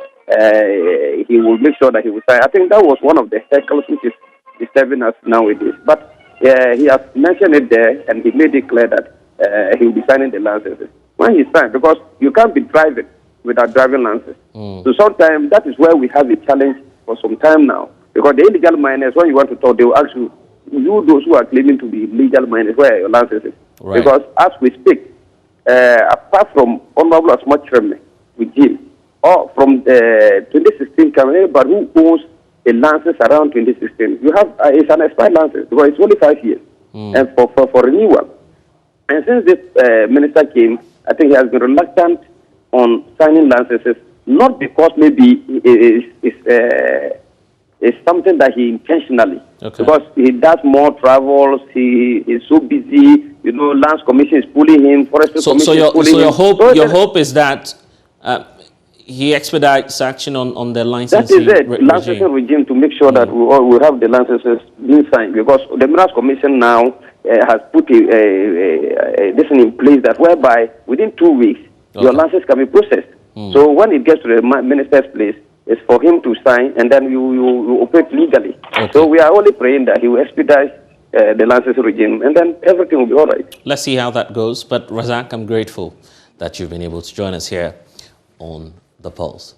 he will make sure that he will sign. I think that was one of the heckles which is disturbing us nowadays. But he has mentioned it there, and he made it clear that he will be signing the licenses. When he signed, because you can't be driving without driving licenses. So sometimes that is where we have a challenge for some time now. Because the illegal miners, when you want to talk, they will ask you, those who are claiming to be legal miners, where are your licenses? Right. Because as we speak, apart from Honorable Asmat Treme with Jim, or from 2016 campaign, but who owns a license around 2016, you have it's an expired license because it's only 5 years, and for renewal. And since this minister came, I think he has been reluctant on signing licenses, not because maybe it's something that he intentionally, because he does more travels, he is so busy, Lands Commission is pulling him, Forestry Commission is pulling him. So your hope is that he expedites action on the licensing regime. That is it, licensing regime, to make sure that we have the licenses being signed, because the Minerals Commission now has put this in place that whereby within 2 weeks, your license can be processed. So when it gets to the minister's place, it's for him to sign, and then you operate legally. So we are only praying that he will expedite the license regime, and then everything will be all right. Let's see how that goes. But Razak, I'm grateful that you've been able to join us here on The Pulse.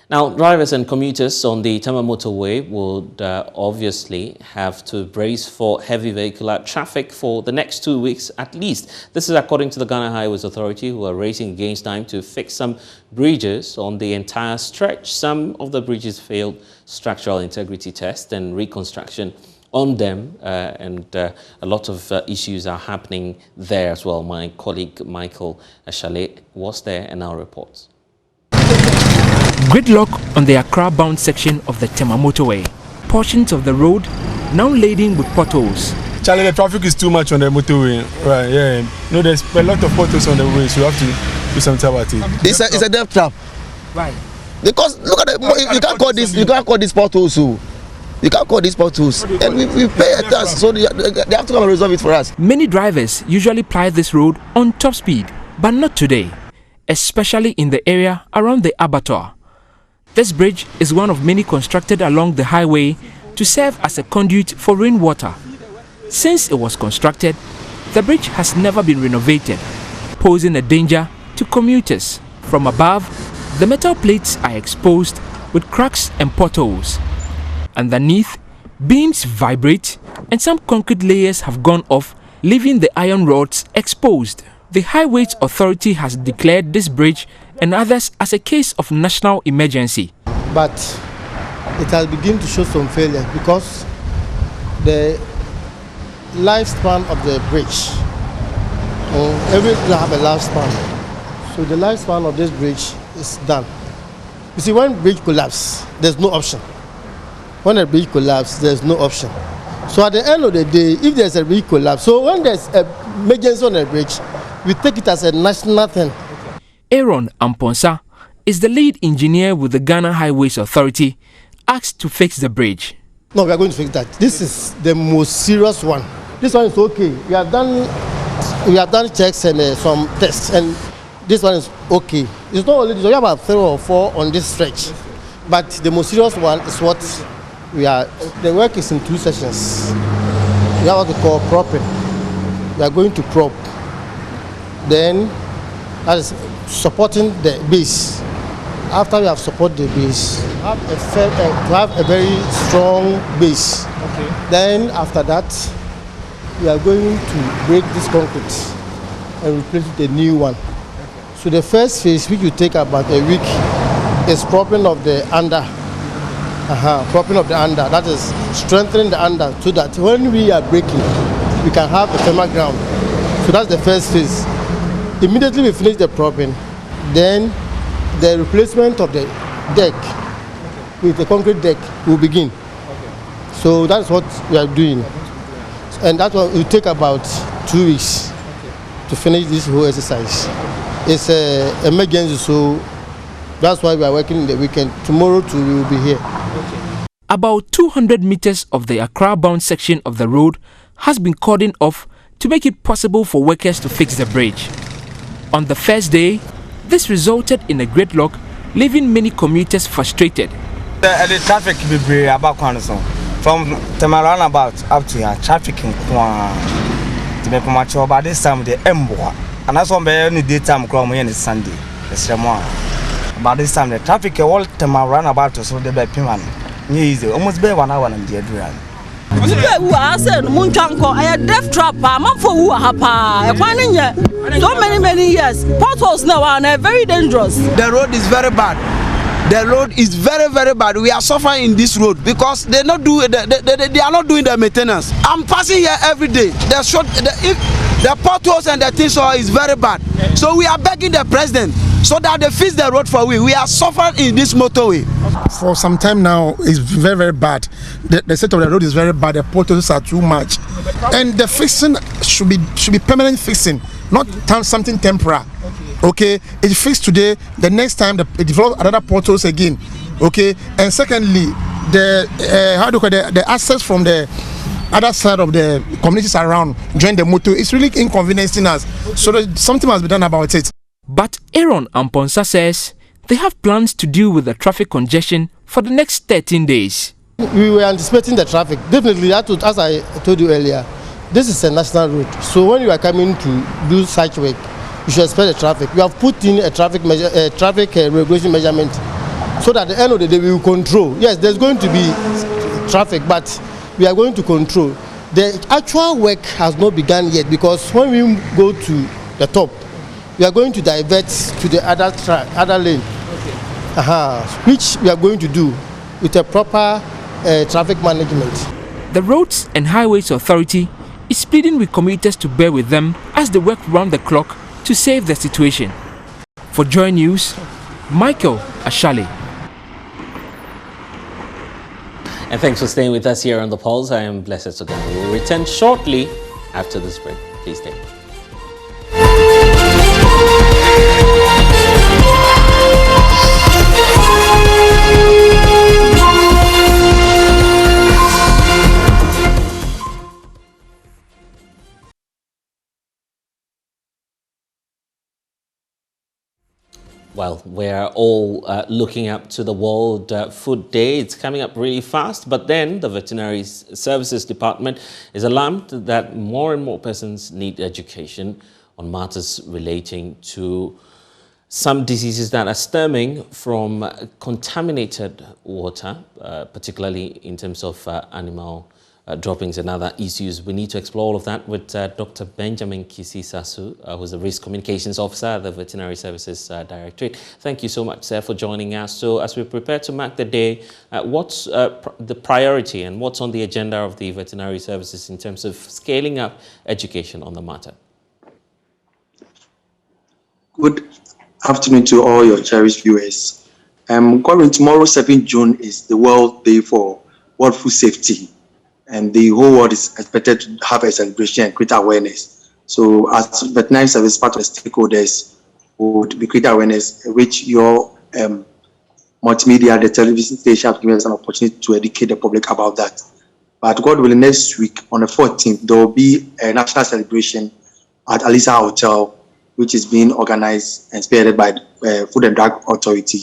Now, drivers and commuters on the Tema motorway would obviously have to brace for heavy vehicular traffic for the next 2 weeks at least. This is according to the Ghana Highways Authority, who are racing against time to fix some bridges on the entire stretch. Some of the bridges failed structural integrity test and reconstruction on them, and a lot of issues are happening there as well. My colleague Michael Chalet was there and now reports. Gridlock on the Accra-bound section of the Tema motorway. Portions of the road now laden with potholes. Charlie, the traffic is too much on the motorway, right? Yeah. There's a lot of potholes on the way, so you have to do something about it. It's a death trap. Right. Because look at it, you can't call these potholes. So you can't call these potholes, and we pay a tax, so they have to come and resolve it for us. Many drivers usually ply this road on top speed, but not today, especially in the area around the abattoir. This bridge is one of many constructed along the highway to serve as a conduit for rainwater. Since it was constructed, the bridge has never been renovated, posing a danger to commuters. From above, the metal plates are exposed with cracks and potholes. Underneath, beams vibrate and some concrete layers have gone off, leaving the iron rods exposed. The Highways Authority has declared this bridge and others as a case of national emergency. But it has begun to show some failures because the lifespan of the bridge, everything have a lifespan. So the lifespan of this bridge is done. You see, when bridge collapse, there's no option. When a bridge collapse, there's no option. So at the end of the day, if there's a bridge collapse, so when there's a emergency on the bridge, we take it as a national thing. Aaron Amponsa is the lead engineer with the Ghana Highways Authority, asked to fix the bridge. No, we are going to fix that. This is the most serious one. This one is okay. We have done checks and some tests, and this one is okay. It's not only this, we have about 3 or 4 on this stretch, but the most serious one is what we are. The work is in 2 sessions. We have what we call propping. We are going to prop. Then that is supporting the base. After we have supported the base, to have a very strong base. Okay. Then after that, we are going to break this concrete and replace it with a new one. Okay. So the first phase, which will take about a week, is propping of the under. Propping of the under. That is strengthening the under so that when we are breaking, we can have a firmer ground. So that's the first phase. Immediately we finish the propping, then the replacement of the deck with the concrete deck will begin. So that's what we are doing. And that will take about 2 weeks to finish this whole exercise. It's an emergency, so that's why we are working in the weekend. Tomorrow too, we will be here. About 200 meters of the Accra-bound section of the road has been cordoned off to make it possible for workers to fix the bridge. On the first day, this resulted in a gridlock, leaving many commuters frustrated. The traffic will be about from Tamaran about up to here, traffic in to make much about this time the Emboa. And that's one by any daytime crowd on Sunday. It's about this time the traffic all Tamaran about to so the by Piman. Easy, almost by 1 hour and the Adrian. I said, Munchanko, I had death trap, I'm for who are so many years. Potholes now are very dangerous. The road is very bad. The road is very, very bad. We are suffering in this road because they are not doing the maintenance. I'm passing here every day. The potholes and the things is very bad. So we are begging the president so that they fix the road for we. We are suffering in this motorway. For some time now, it's very, very bad. The state of the road is very bad. The potholes are too much, and the fixing should be permanent fixing, not something temporary. Okay, it's fixed today. The next time it develops another potholes again. Okay, and secondly, the access from the other side of the communities around join the motor is really inconveniencing us. So something must be done about it. But Aaron Amponsa says they have plans to deal with the traffic congestion for the next 13 days. We were anticipating the traffic. Definitely, as I told you earlier, this is a national road. So when you are coming to do such work, you should expect the traffic. We have put in a traffic regulation measurement so that at the end of the day we will control. Yes, there's going to be traffic, but we are going to control. The actual work has not begun yet because when we go to the top, we are going to divert to the other lane, which we are going to do with a proper traffic management. The Roads and Highways Authority is pleading with commuters to bear with them as they work round the clock to save the situation. For JoyNews, Michael Ashale. And thanks for staying with us here on The Pulse. I am Blessed Sogah. We will return shortly after this break. Please stay. Well, we're all looking up to the World Food Day. It's coming up really fast, but then the Veterinary Services Department is alarmed that more and more persons need education on matters relating to some diseases that are stemming from contaminated water, particularly in terms of animal droppings and other issues. We need to explore all of that with Dr. Benjamin Kisi-Sasu, who's the Risk Communications Officer at the Veterinary Services Directorate. Thank you so much, sir, for joining us. So as we prepare to mark the day, what's the priority and what's on the agenda of the veterinary services in terms of scaling up education on the matter? Good afternoon to all your cherished viewers. Tomorrow, 7th June, is the World Day for World Food Safety. And the whole world is expected to have a celebration and create awareness So as veterinary service, part of the stakeholders would be creating awareness, which your multimedia, the television station, have given us an opportunity to educate the public about that. But God willing, next week on the 14th, there will be a national celebration at Alisa Hotel, which is being organized and spearheaded by the Food and Drug Authority,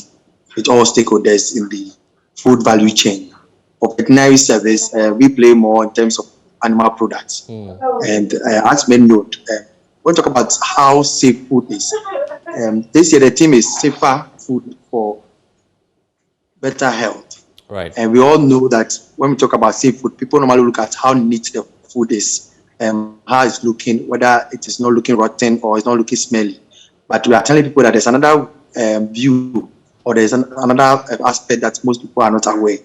with all stakeholders in the food value chain. For veterinary service, we play more in terms of animal products. And as men note, when we talk about how safe food is, this year the theme is safer food for better health. Right. And we all know that when we talk about safe food, people normally look at how neat the food is, how it's looking, whether it is not looking rotten or it's not looking smelly. But we are telling people that there's another view, or there's another aspect that most people are not aware,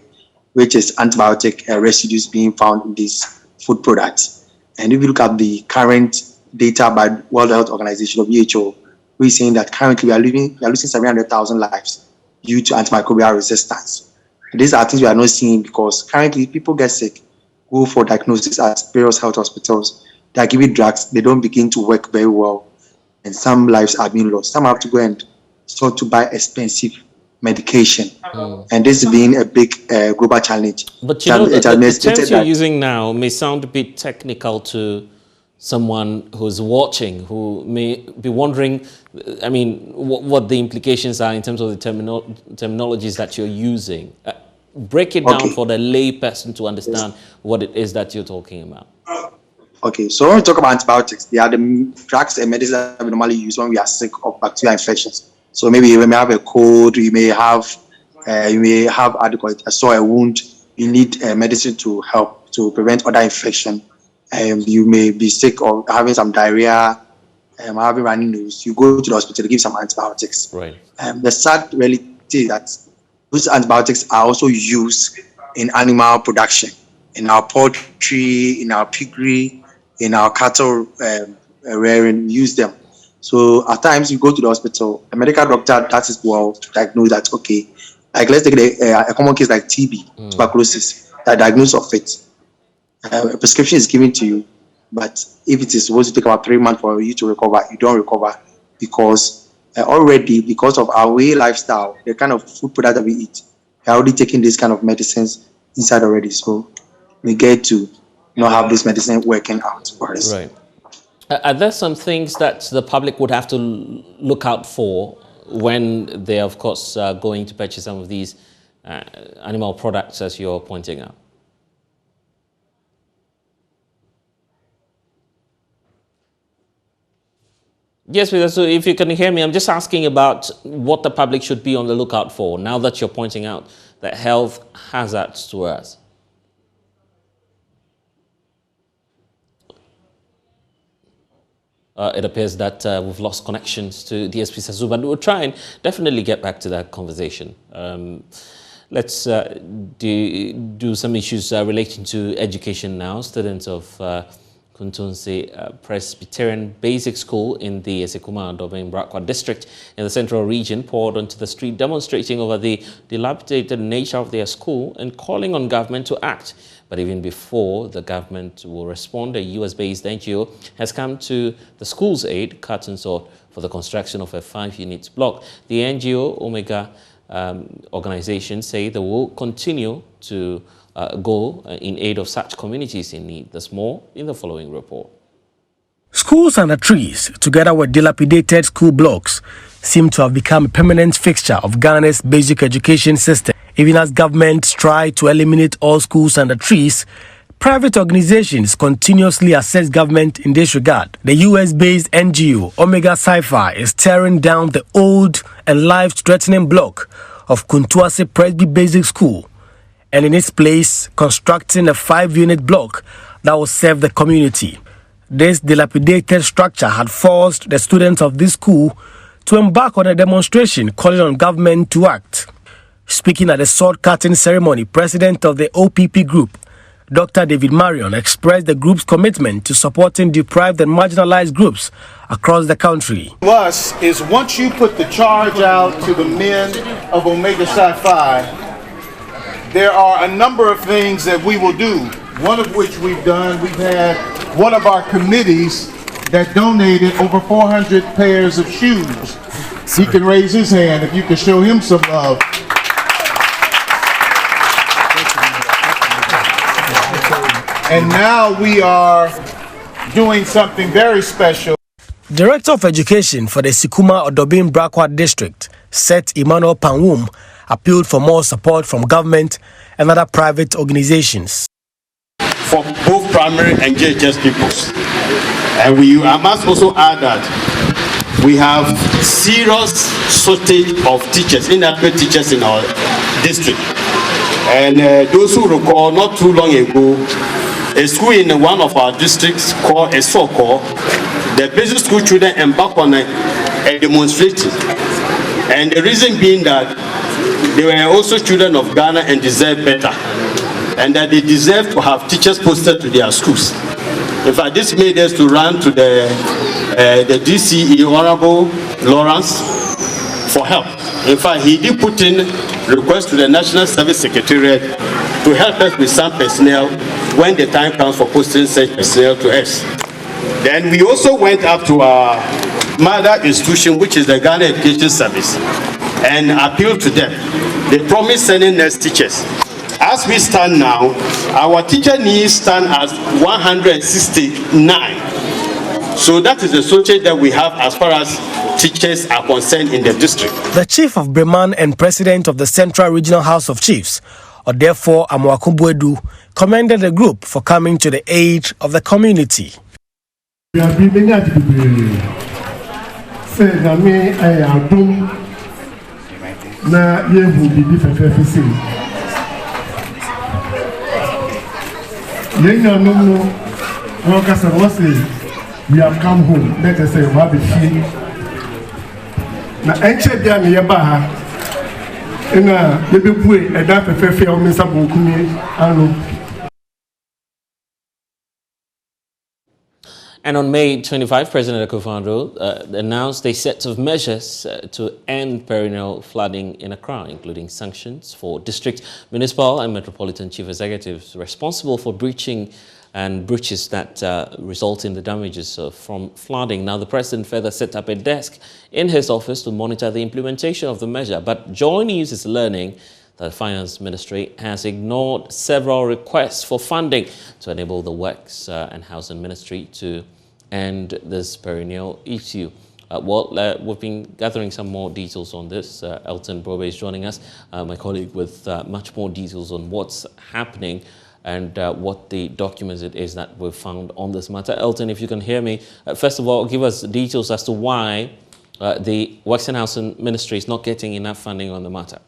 which is antibiotic residues being found in these food products. And if you look at the current data by World Health Organization, or WHO, we're saying that currently we are losing 700,000 lives due to antimicrobial resistance. These are things we are not seeing because currently people get sick, go for diagnosis at various health hospitals. They are given drugs, they don't begin to work very well, and some lives are being lost. Some have to go and start to buy expensive medication, and this being a big global challenge. But you know, the terms you're using now may sound a bit technical to someone who's watching, who may be wondering, I mean, what the implications are in terms of the terminologies that you're using. Break it down for the lay person to understand what it is that you're talking about. Okay, so when we talk about antibiotics, they are the drugs and medicines that we normally use when we are sick of bacterial infections. So maybe you may have a cold, you may have adequate sore wound. You need medicine to help to prevent other infection. You may be sick or having some diarrhea, having running nose. You go to the hospital to give some antibiotics. Right. The sad reality is that those antibiotics are also used in animal production, in our poultry, in our piggery, in our cattle rearing. We use them. So at times you go to the hospital, a medical doctor does his well to diagnose that, okay, like let's take a common case like TB, tuberculosis, the diagnosis of it. A prescription is given to you, but if it is supposed to take about 3 months for you to recover, you don't recover because already, because of our way lifestyle, the kind of food product that we eat, we're already taking these kind of medicines inside already. So we get to not have this medicine working out for us. Right. Are there some things that the public would have to look out for when they, of course, are going to purchase some of these animal products, as you're pointing out? Yes, so if you can hear me, I'm just asking about what the public should be on the lookout for now that you're pointing out that health hazards to us. It appears that we've lost connections to DSP Sasu, but we'll try and definitely get back to that conversation. Let's do some issues relating to education now. Students of Kuntunsi Presbyterian Basic School in the Esekuma Domain Brakwa district in the central region poured onto the street demonstrating over the dilapidated nature of their school and calling on government to act. But even before the government will respond, a US-based NGO has come to the school's aid, cut and sort, for the construction of a 5-unit block. The NGO Omega organization say they will continue to go in aid of such communities in need. There's more in the following report. Schools under trees, together with dilapidated school blocks, seem to have become a permanent fixture of Ghana's basic education system. Even as governments try to eliminate all schools under trees, private organizations continuously assess government in this regard. The US-based NGO Omega Sci-Fi is tearing down the old and life-threatening block of Kuntuase Presby Basic School, and in its place constructing a 5-unit block that will serve the community. This dilapidated structure had forced the students of this school to embark on a demonstration calling on government to act. Speaking at the sword-cutting ceremony, president of the OPP group, Dr. David Marion, expressed the group's commitment to supporting deprived and marginalized groups across the country. To us is once you put the charge out to the men of Omega Sci-Fi, there are a number of things that we will do. One of which we've done, we've had one of our committees that donated over 400 pairs of shoes. He can raise his hand if you can show him some love. And now we are doing something very special. Director of Education for the Sikuma Odobin Brakwa District, Seth Emmanuel Panwum, appealed for more support from government and other private organizations. For both primary and JHS pupils. And I must also add that we have serious shortage of teachers, inadequate teachers in our district. And those who recall, not too long ago, a school in one of our districts called Sogah, the basic school children embarked on a demonstration. And the reason being that they were also children of Ghana and deserve better. And that they deserve to have teachers posted to their schools. In fact, this made us to run to the DCE, Honorable Lawrence, for help. In fact, he did put in request to the National Service Secretariat to help us with some personnel when the time comes for posting such personnel to us. Then we also went up to our mother institution, which is the Ghana Education Service, and appealed to them. They promised sending us teachers. As we stand now, our teacher needs stand at 169. So that is the shortage that we have as far as teachers are concerned in the district. The chief of Breman and president of the Central Regional House of Chiefs, Odefo Amwakumbuedu, commended the group for coming to the aid of the community. We have been many at the say that me I do na ye will be different say. Yenga no wakasa wase we have come home. Let us say we have a fee. Na enche bia me yeba ha. Ina yebepue eda fefefe o mensa bonkumi anu. And on May 25, President Akufo-Addo announced a set of measures to end perennial flooding in Accra, including sanctions for district, municipal and metropolitan chief executives responsible for breaches that result in the damages from flooding. Now, the president further set up a desk in his office to monitor the implementation of the measure. But JoyNews is learning that the Finance Ministry has ignored several requests for funding to enable the Works and Housing Ministry to end this perennial issue. We've been gathering some more details on this. Elton Brobe is joining us, my colleague, with much more details on what's happening and what the documents it is that we've found on this matter. Elton, if you can hear me, first of all, give us details as to why the Works and Housing Ministry is not getting enough funding on the matter.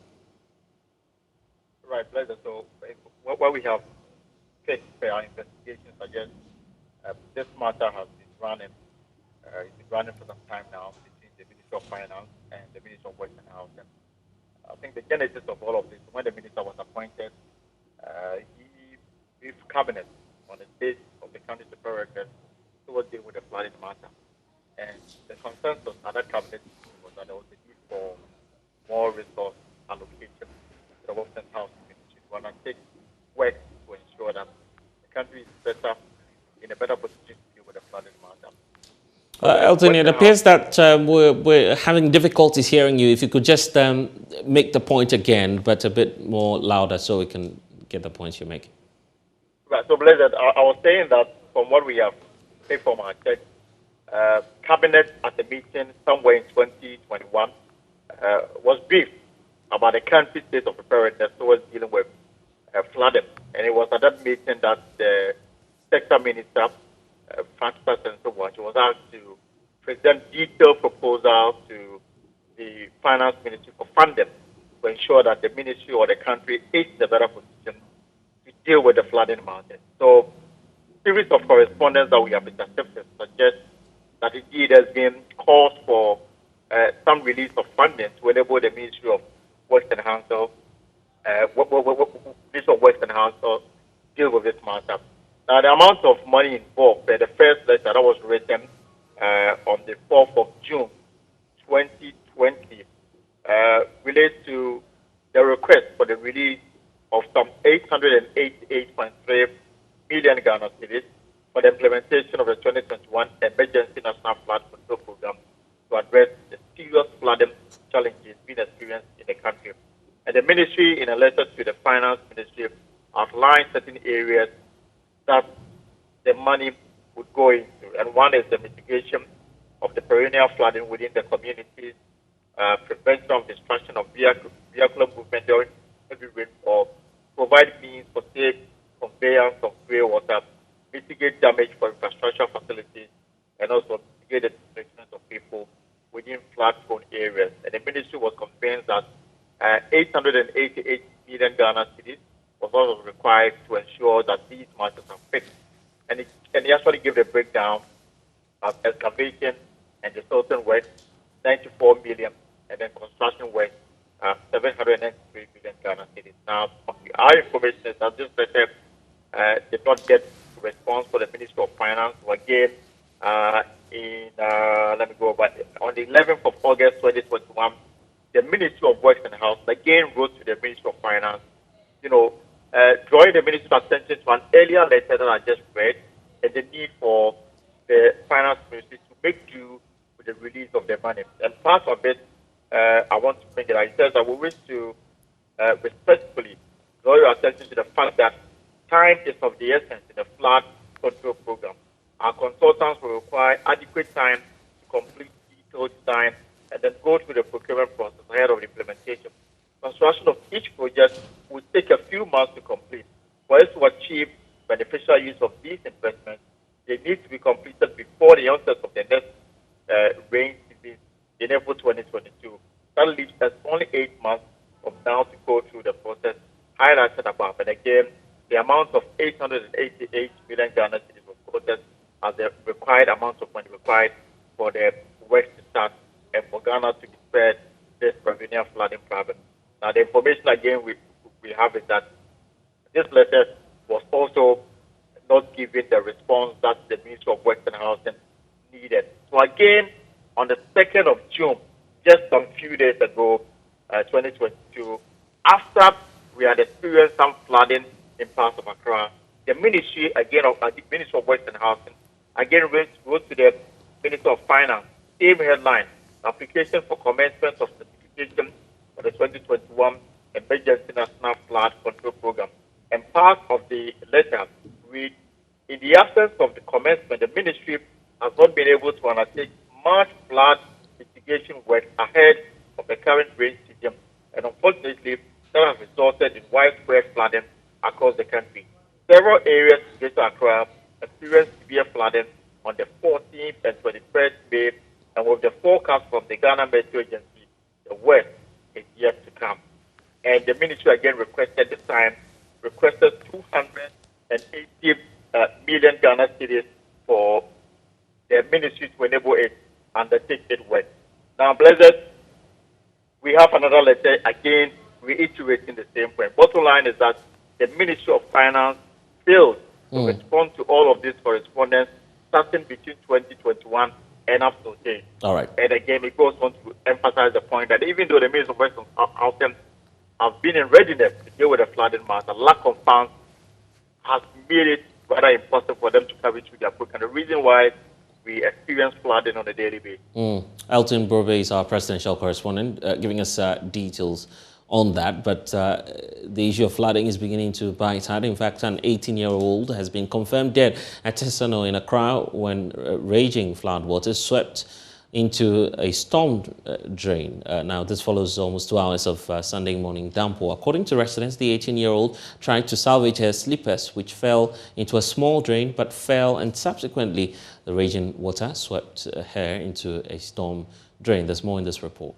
Right, pleasure. So, what we have fixed our investigation suggests this matter has been running. It's been running for some time now between the Ministry of Finance and the Ministry of Works and Housing. I think the genesis of all of this, when the minister was appointed, he briefed cabinet on the state of the country's preparedness towards dealing with the flooding matter. And the consensus at that cabinet was that there was a need for more resource allocation to the Works and Housing Ministry to undertake work to ensure that the country is better, in a better position to deal with the flooding matter. Elton, it appears that we're having difficulties hearing you. If you could just make the point again, but a bit more louder so we can get the points you're making. Right, so Blessed, I was saying that from what we have made from our check, Cabinet at the meeting somewhere in 2021 was briefed about the country's state of preparedness towards dealing with flooding. And it was at that meeting that the sector minister, Francis and so on, she was asked to present detailed proposals to the Finance Ministry for funding to ensure that the ministry or the country is in a better position to deal with the flooding market. So, series of correspondence that we have intercepted suggests that indeed there's been calls for some release of funding to enable the Ministry of Works and Housing, Ministry of Works and Housing deal with this matter. Now, the amount of money involved, the first letter that was written on the 4th of June 2020 relates to the request for the release of some 888.3 million Ghana cedis for the implementation of the 2021 Emergency National Flood Control Program to address the serious flooding challenges being experienced in the country. And the ministry, in a letter to the Finance Ministry, outlined certain areas that the money would go into. And one is the mitigation of the perennial flooding within the communities, prevention of destruction of vehicular movement during heavy rainfall, provide means for safe conveyance of grey water, mitigate damage for infrastructure facilities, and also mitigate the displacement of people within flood-prone areas. And the ministry was convinced that 888 million Ghana cedis was also required to ensure that these matters are fixed. And he actually gave the breakdown of excavation and resultant work, 94 million, and then construction work, 793 million Ghana cedis. Now, our information is that this letter did not get a response for the Ministry of Finance. So again, on the 11th of August 2021, the Ministry of Works and Housing again wrote to the Ministry of Finance, drawing the Ministry's attention to an earlier letter that I just read, and the need for the Finance Ministry to make do with the release of the money. And part of it, I want to bring it out. It says that we wish to respectfully draw your attention to the fact that time is of the essence in the flood control program. Our consultants will require adequate time to complete detailed design and then go through the procurement process ahead of the implementation. Construction of each project will take a few months to complete. For us to achieve beneficial use of these investments, they need to be completed before the onset of the next rain season in April 2022. That leaves us only 8 months from now to go through the process highlighted above. And again, the amount of 888 million Ghana cedis was quoted as the required amount of money required for the work to start and for Ghana to be spared this perennial flooding problem. Now, the information again we have is that this letter was also not given the response that the Ministry of Works and Housing needed. So again, on the 2nd of June, just some few days ago, 2022, after we had experienced some flooding in parts of Accra, the Ministry again of the Ministry of Works and Housing again wrote to the Minister of Finance, same headline, application for commencement of certification for the 2021 Emergency National Flood Control Program. And part of the letter reads, in the absence of the commencement, the Ministry has not been able to undertake much flood mitigation work ahead of the current rain season, and unfortunately, that has resulted in widespread flooding across the country. Several areas in Greater Accra experienced severe flooding on the 14th and 21st May, and with the forecast from the Ghana Meteo Agency, the worst is yet to come. And the Ministry again requested 280 million Ghana cedis for the Ministry to enable it undertake its work. Now, blessed, we have another letter again reiterating the same point. Bottom line is that the Ministry of Finance failed to respond to all of this correspondence starting between 2021 and up to date. All right. And again, it goes on to emphasize the point that even though the Ministry of Works and Housing have been in readiness to deal with the flooding matter, lack of funds has made it rather impossible for them to carry through their program. And the reason why we experience flooding on a daily basis. Elton Brobe is our presidential correspondent, giving us details on that. But the issue of flooding is beginning to bite hard. In fact, an 18-year-old has been confirmed dead at Tesano in Accra when raging floodwaters swept into a storm drain. Now, this follows almost 2 hours of Sunday morning downpour. According to residents, the 18-year-old tried to salvage her slippers, which fell into a small drain, but fell, and subsequently the raging water swept her into a storm drain. There's more in this report.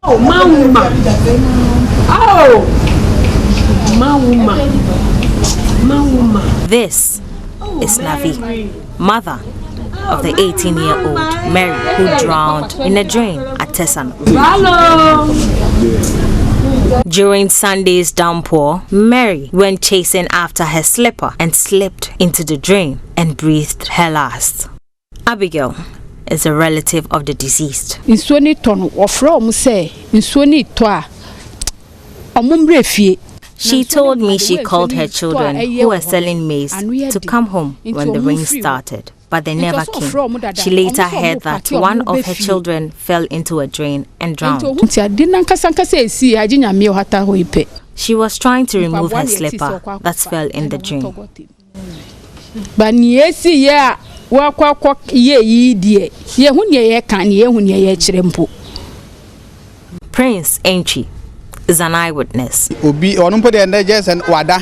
Oh, Mama! Oh! Mama! This is Navi, mother of the 18-year-old Mary, who drowned in a drain at Tesano. During Sunday's downpour, Mary went chasing after her slipper and slipped into the drain and breathed her last. Abigail is a relative of the deceased. She told me she called her children who were selling maize to come home when the rain started, but they never came. She later heard that one of her children fell into a drain and drowned. She was trying to remove her slipper that fell in the drain. Prince Enchi is an eyewitness. Obi onumpo de just and wada.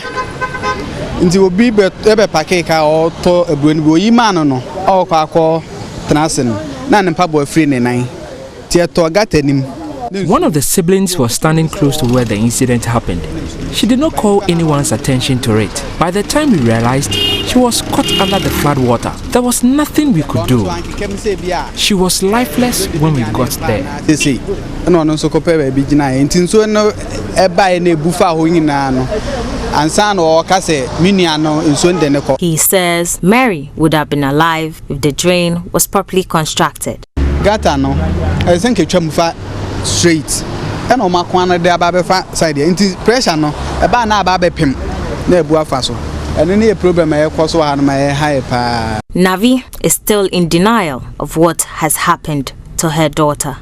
Nti obi be pake ka o to ebroni bo yima no no. O kwa akọ tenase no. Na ne mpabo afri ne nan. Ti eto gatanim. One of the siblings was standing close to where the incident happened. She did not call anyone's attention to it. By the time we realized, she was caught under the flood water. There was nothing we could do. She was lifeless when we got there. He says Mary would have been alive if the drain was properly constructed. Straight and on my corner there by side into pressure no about now by pim near Faso and any problem I also had my high pa. Navi is still in denial of what has happened to her daughter.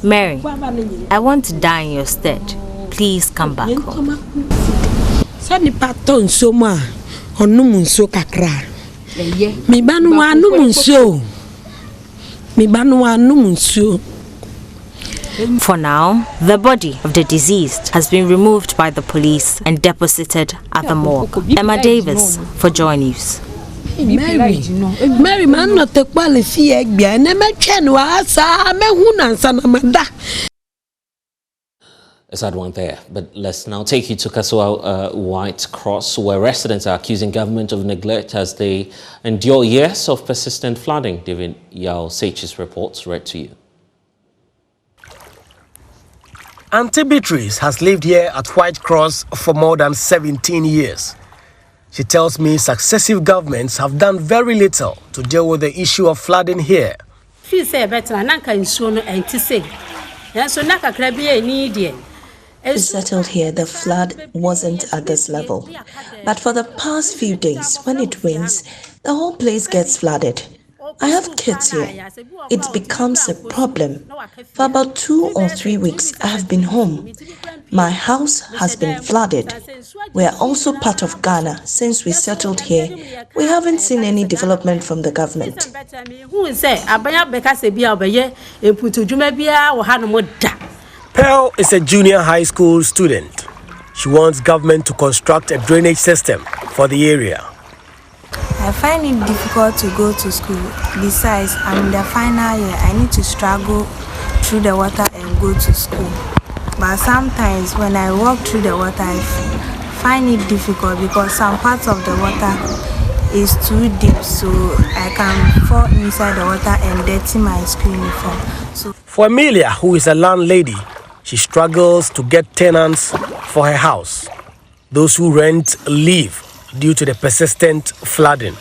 Mary, I want to die in your stead. Please come back home. Sani paton soma onumunso kakra. Mi banu anumunso. For now, the body of the deceased has been removed by the police and deposited at the morgue. Emma Davis for Joy News. Mary man not the quality egg A sad one there, but let's now take you to Kasua White Cross, where residents are accusing government of neglect as they endure years of persistent flooding. David Yao Seichi's reports read to you. Auntie Beatrice has lived here at White Cross for more than 17 years. She tells me successive governments have done very little to deal with the issue of flooding here. She settled here, the flood wasn't at this level. But for the past few days, when it rains, the whole place gets flooded. I have kids here. It becomes a problem. For about 2 or 3 weeks, I have been home. My house has been flooded. We are also part of Ghana. Since we settled here, we haven't seen any development from the government. Pearl is a junior high school student. She wants government to construct a drainage system for the area. I find it difficult to go to school. Besides, I'm in the final year. I need to struggle through the water and go to school. But sometimes when I walk through the water, I find it difficult because some parts of the water is too deep, so I can fall inside the water and dirty my school uniform. For Amelia, who is a landlady, she struggles to get tenants for her house. Those who rent leave due to the persistent flooding.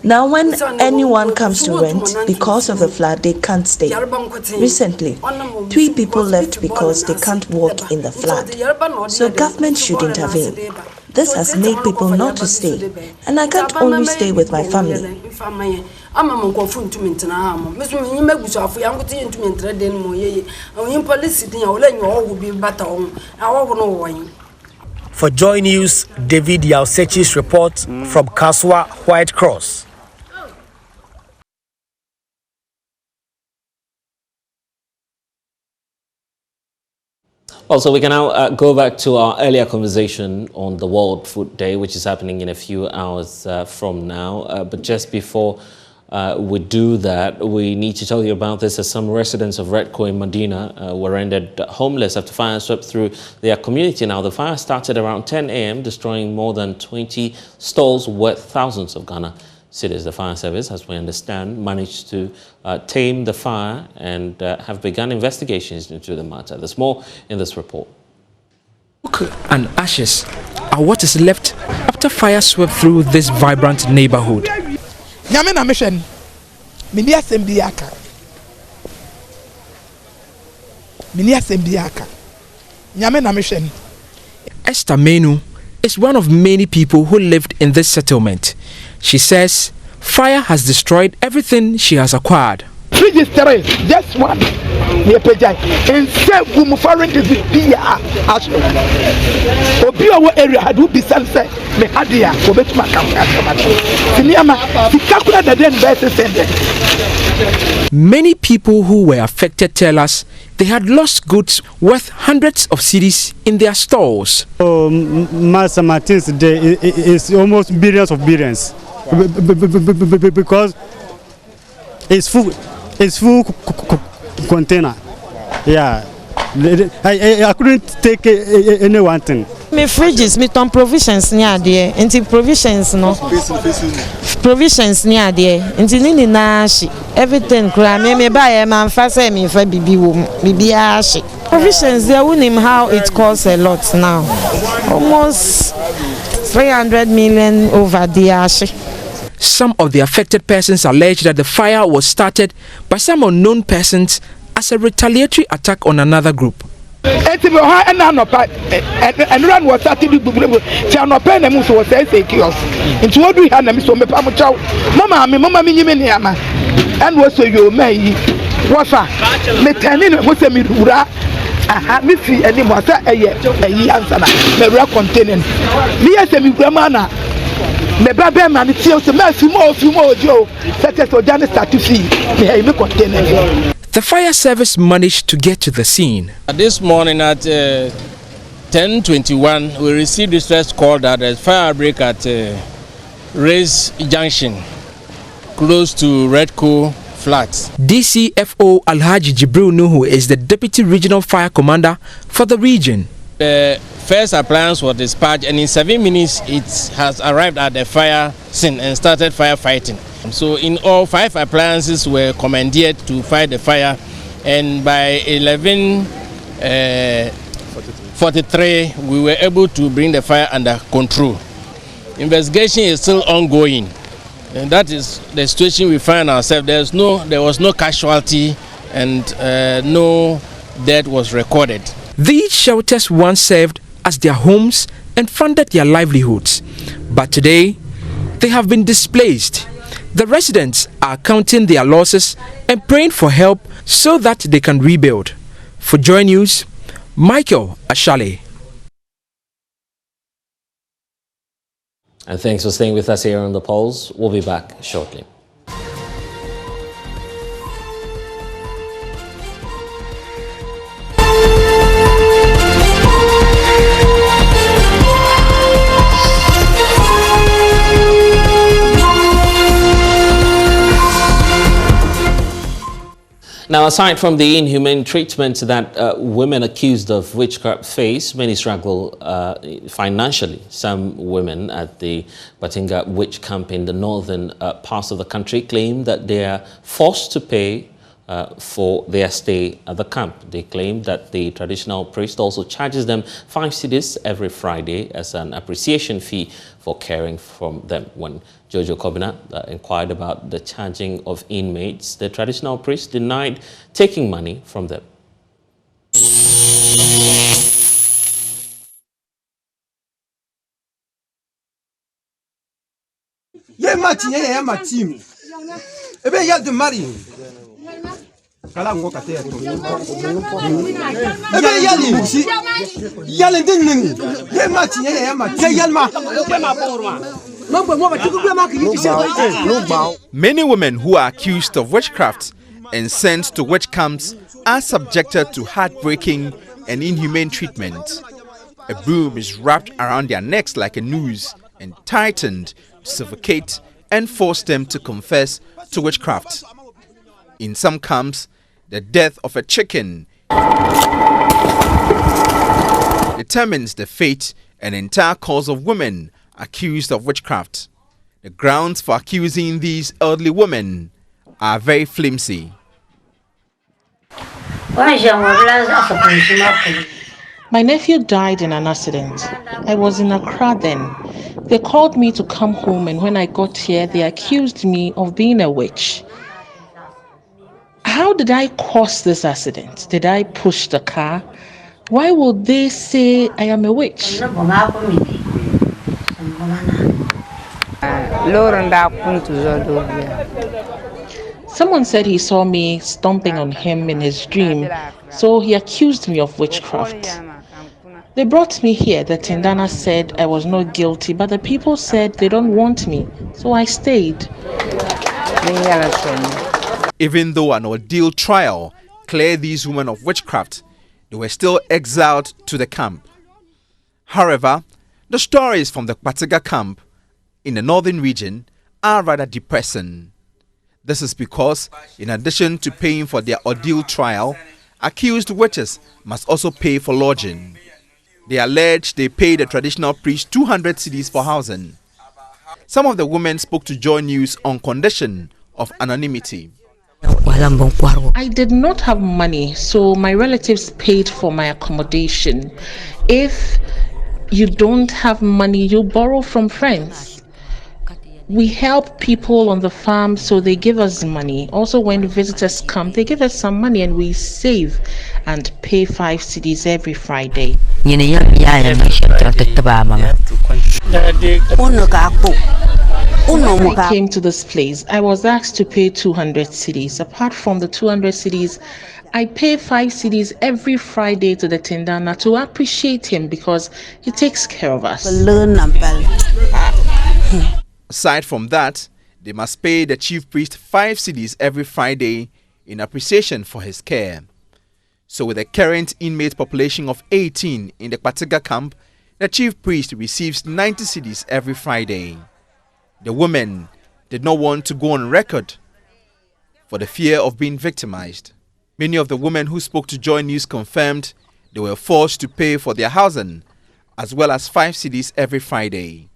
Now when anyone comes to rent because of the flood, they can't stay. Recently, 3 people left because they can't walk in the flood. So government should intervene. This has made people not to stay, and I can't only stay with my family. For Joy News, David Yausechi's report from Kaswa White Cross. Also, we can now go back to our earlier conversation on the World Food Day, which is happening in a few hours from now. But just before we do that, we need to tell you about this as some residents of Redco in Madina were rendered homeless after fire swept through their community. Now, the fire started around 10 a.m., destroying more than 20 stalls worth thousands of Ghana cedis. The fire service, as we understand, managed to tame the fire and have begun investigations into the matter. There's more in this report. And ashes are what is left after after fire swept through this vibrant neighborhood. Esther Menu is one of many people who lived in this settlement. She says fire has destroyed everything she has acquired. Just one. And seven foreign area had be sunset. Many people who were affected tell us they had lost goods worth hundreds of cedis in their stores. Master Martin's day is almost billions of billions because it's full container. Yeah, I couldn't take any one thing. My fridges, me ton provisions near there. Until provisions no. Provisions near there. Until nini na shi. Everything cry. Me buy man fast me for bibi ashi. Provisions there we know how it costs a lot now. Almost 300 million over the ashi. Some of the affected persons allege that the fire was started by some unknown persons as a retaliatory attack on another group. And run was started to Chano Pen and Musso was saying, into what we had them so me Pamucho. Mamma, Minimaniama, and was so you may. What's that? Metanin was a midura. I had me see any more a year, answer, the real containing. Me as a Mugramana. Me baby man it feels to mess few more Joe such as Janice start to see me container. The fire service managed to get to the scene. This morning at 10:21 we received distress call that there's fire break at Race Junction close to Redco Flats. DCFO Alhaji Jibril Nuhu is the Deputy Regional Fire Commander for the region. The first appliance was dispatched and in 7 minutes it has arrived at the fire scene and started firefighting. So in all 5 appliances were commandeered to fight the fire, and by 11:43 we were able to bring the fire under control. Investigation is still ongoing, and that is the situation we find ourselves. There was no casualty and no death was recorded. These shelters once served as their homes and funded their livelihoods, but today they have been displaced. The residents are counting their losses and praying for help so that they can rebuild. For JoyNews, Michael Ashale. And thanks for staying with us here on The Pulse. We'll be back shortly. Now, aside from the inhumane treatment that women accused of witchcraft face, many struggle financially. Some women at the Batinga witch camp in the northern parts of the country claim that they are forced to pay for their stay at the camp. They claim that the traditional priest also charges them 5 cedis every Friday as an appreciation fee for caring for them. When Jojo Kobina inquired about the charging of inmates, the traditional priest denied taking money from them. Many women who are accused of witchcraft and sent to witch camps are subjected to heartbreaking and inhumane treatment. A broom is wrapped around their necks like a noose and tightened to suffocate and force them to confess to witchcraft. In some camps, the death of a chicken determines the fate and entire cause of women accused of witchcraft. The grounds for accusing these elderly women are very flimsy. My nephew died in an accident. I was in Accra then. They called me to come home, and when I got here, they accused me of being a witch. How did I cause this accident? Did I push the car? Why would they say I am a witch? Someone said he saw me stomping on him in his dream, so he accused me of witchcraft. They brought me here. The Tindana said I was not guilty, but the people said they don't want me, so I stayed. Even though an ordeal trial cleared these women of witchcraft, they were still exiled to the camp. However, the stories from the Kwatiga camp in the northern region are rather depressing. This is because, in addition to paying for their ordeal trial, accused witches must also pay for lodging. They allege they paid the traditional priest 200 cedis for housing. Some of the women spoke to JoyNews on condition of anonymity. I did not have money, so my relatives paid for my accommodation. If you don't have money, you borrow from friends. We help people on the farm, so they give us money. Also, when visitors come, they give us some money and we save and pay 5 cedis every Friday. When I came to this place, I was asked to pay 200 cedis. Apart from the 200 cedis, I pay 5 cedis every Friday to the Tindana to appreciate him because he takes care of us. Aside from that, they must pay the chief priest 5 cedis every Friday in appreciation for his care. So with the current inmate population of 18 in the Kwatiga camp, the chief priest receives 90 cedis every Friday. The women did not want to go on record for the fear of being victimized. Many of the women who spoke to JoyNews confirmed they were forced to pay for their housing as well as 5 cedis every Friday.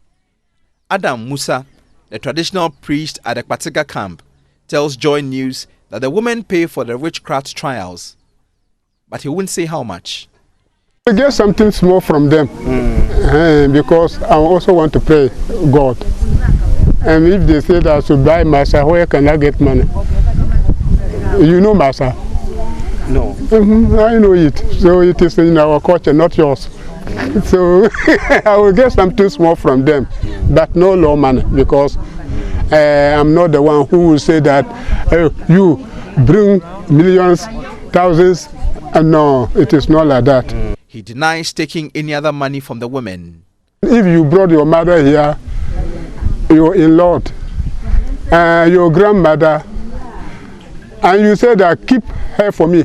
Adam Musa, the traditional priest at the Kwatiga camp, tells JoyNews that the women pay for the witchcraft trials, but he wouldn't say how much. I get something small from them because I also want to pray God. And if they say that I should buy Massa, where can I get money? You know Massa? No. I know it. So it is in our culture, not yours. So I will get something small from them, but no law money, because I'm not the one who will say that you bring millions, thousands. No, it is not like that. He denies taking any other money from the women. If you brought your mother here, your in-law, your grandmother, and you say that keep her for me,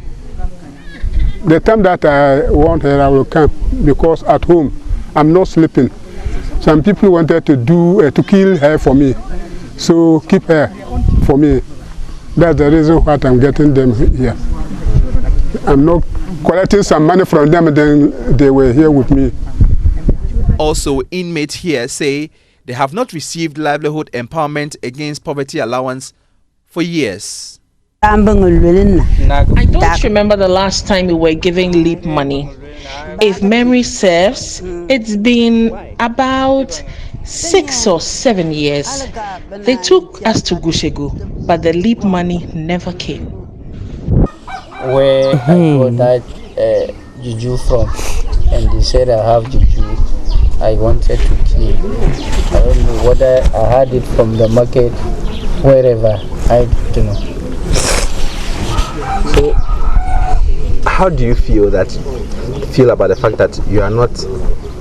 the time that I want her, I will come, because at home I'm not sleeping. Some people wanted to kill her for me, so keep her for me. That's the reason why I'm getting them here. I'm not collecting some money from them, and then they were here with me. Also, inmates here say they have not received livelihood empowerment against poverty allowance for years. I don't remember the last time we were giving LEAP money. If memory serves, it's been about 6 or 7 years. They took us to Gushegu, but the LEAP money never came. Where I got that juju from, and they said I have juju, I wanted to kill. I don't know whether I had it from the market, wherever, I don't know. So, how do you feel about the fact that you are not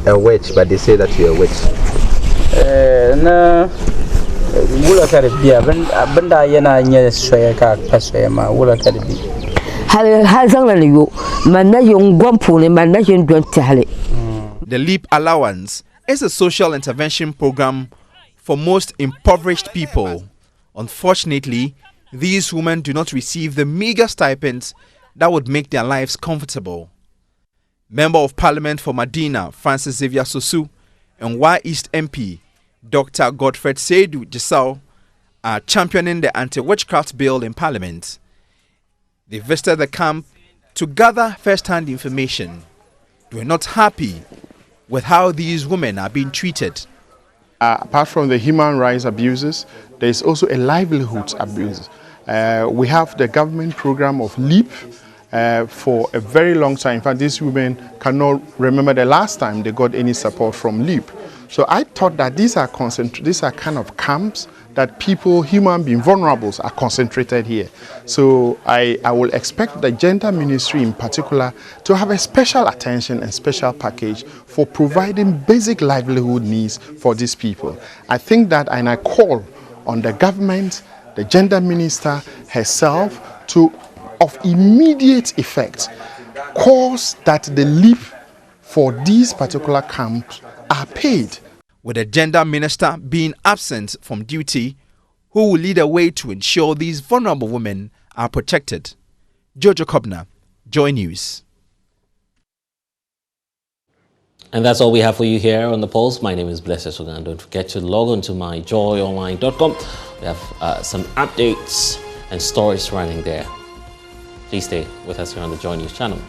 a witch, but they say that you're a witch? No, wula karibia benda yana nye soya ka pasoya ma wula karibia. The LEAP allowance is a social intervention program for most impoverished people. Unfortunately, these women do not receive the meager stipends that would make their lives comfortable. Member of Parliament for Madina, Francis Xavier Sosu, and Y East MP, Dr. Godfred Seidu Gisau, are championing the anti-witchcraft bill in Parliament. They visited the camp to gather first-hand information. were not happy with how these women are being treated. Apart from the human rights abuses, there is also a livelihood abuse. We have the government program of LEAP for a very long time. In fact, these women cannot remember the last time they got any support from LEAP. So I thought that these are kind of camps that people, human beings, vulnerables, are concentrated here. So I will expect the gender ministry in particular to have a special attention and special package for providing basic livelihood needs for these people. I think that, and I call on the government, the gender minister herself, to, of immediate effect, cause that the leave for these particular camps are paid. With the gender minister being absent from duty, who will lead the way to ensure these vulnerable women are protected? Jojo Kobna, Joy News. And that's all we have for you here on The Pulse. My name is Blessed Sogah. Don't forget to log on to myjoyonline.com. We have some updates and stories running there. Please stay with us here on the Joy News channel.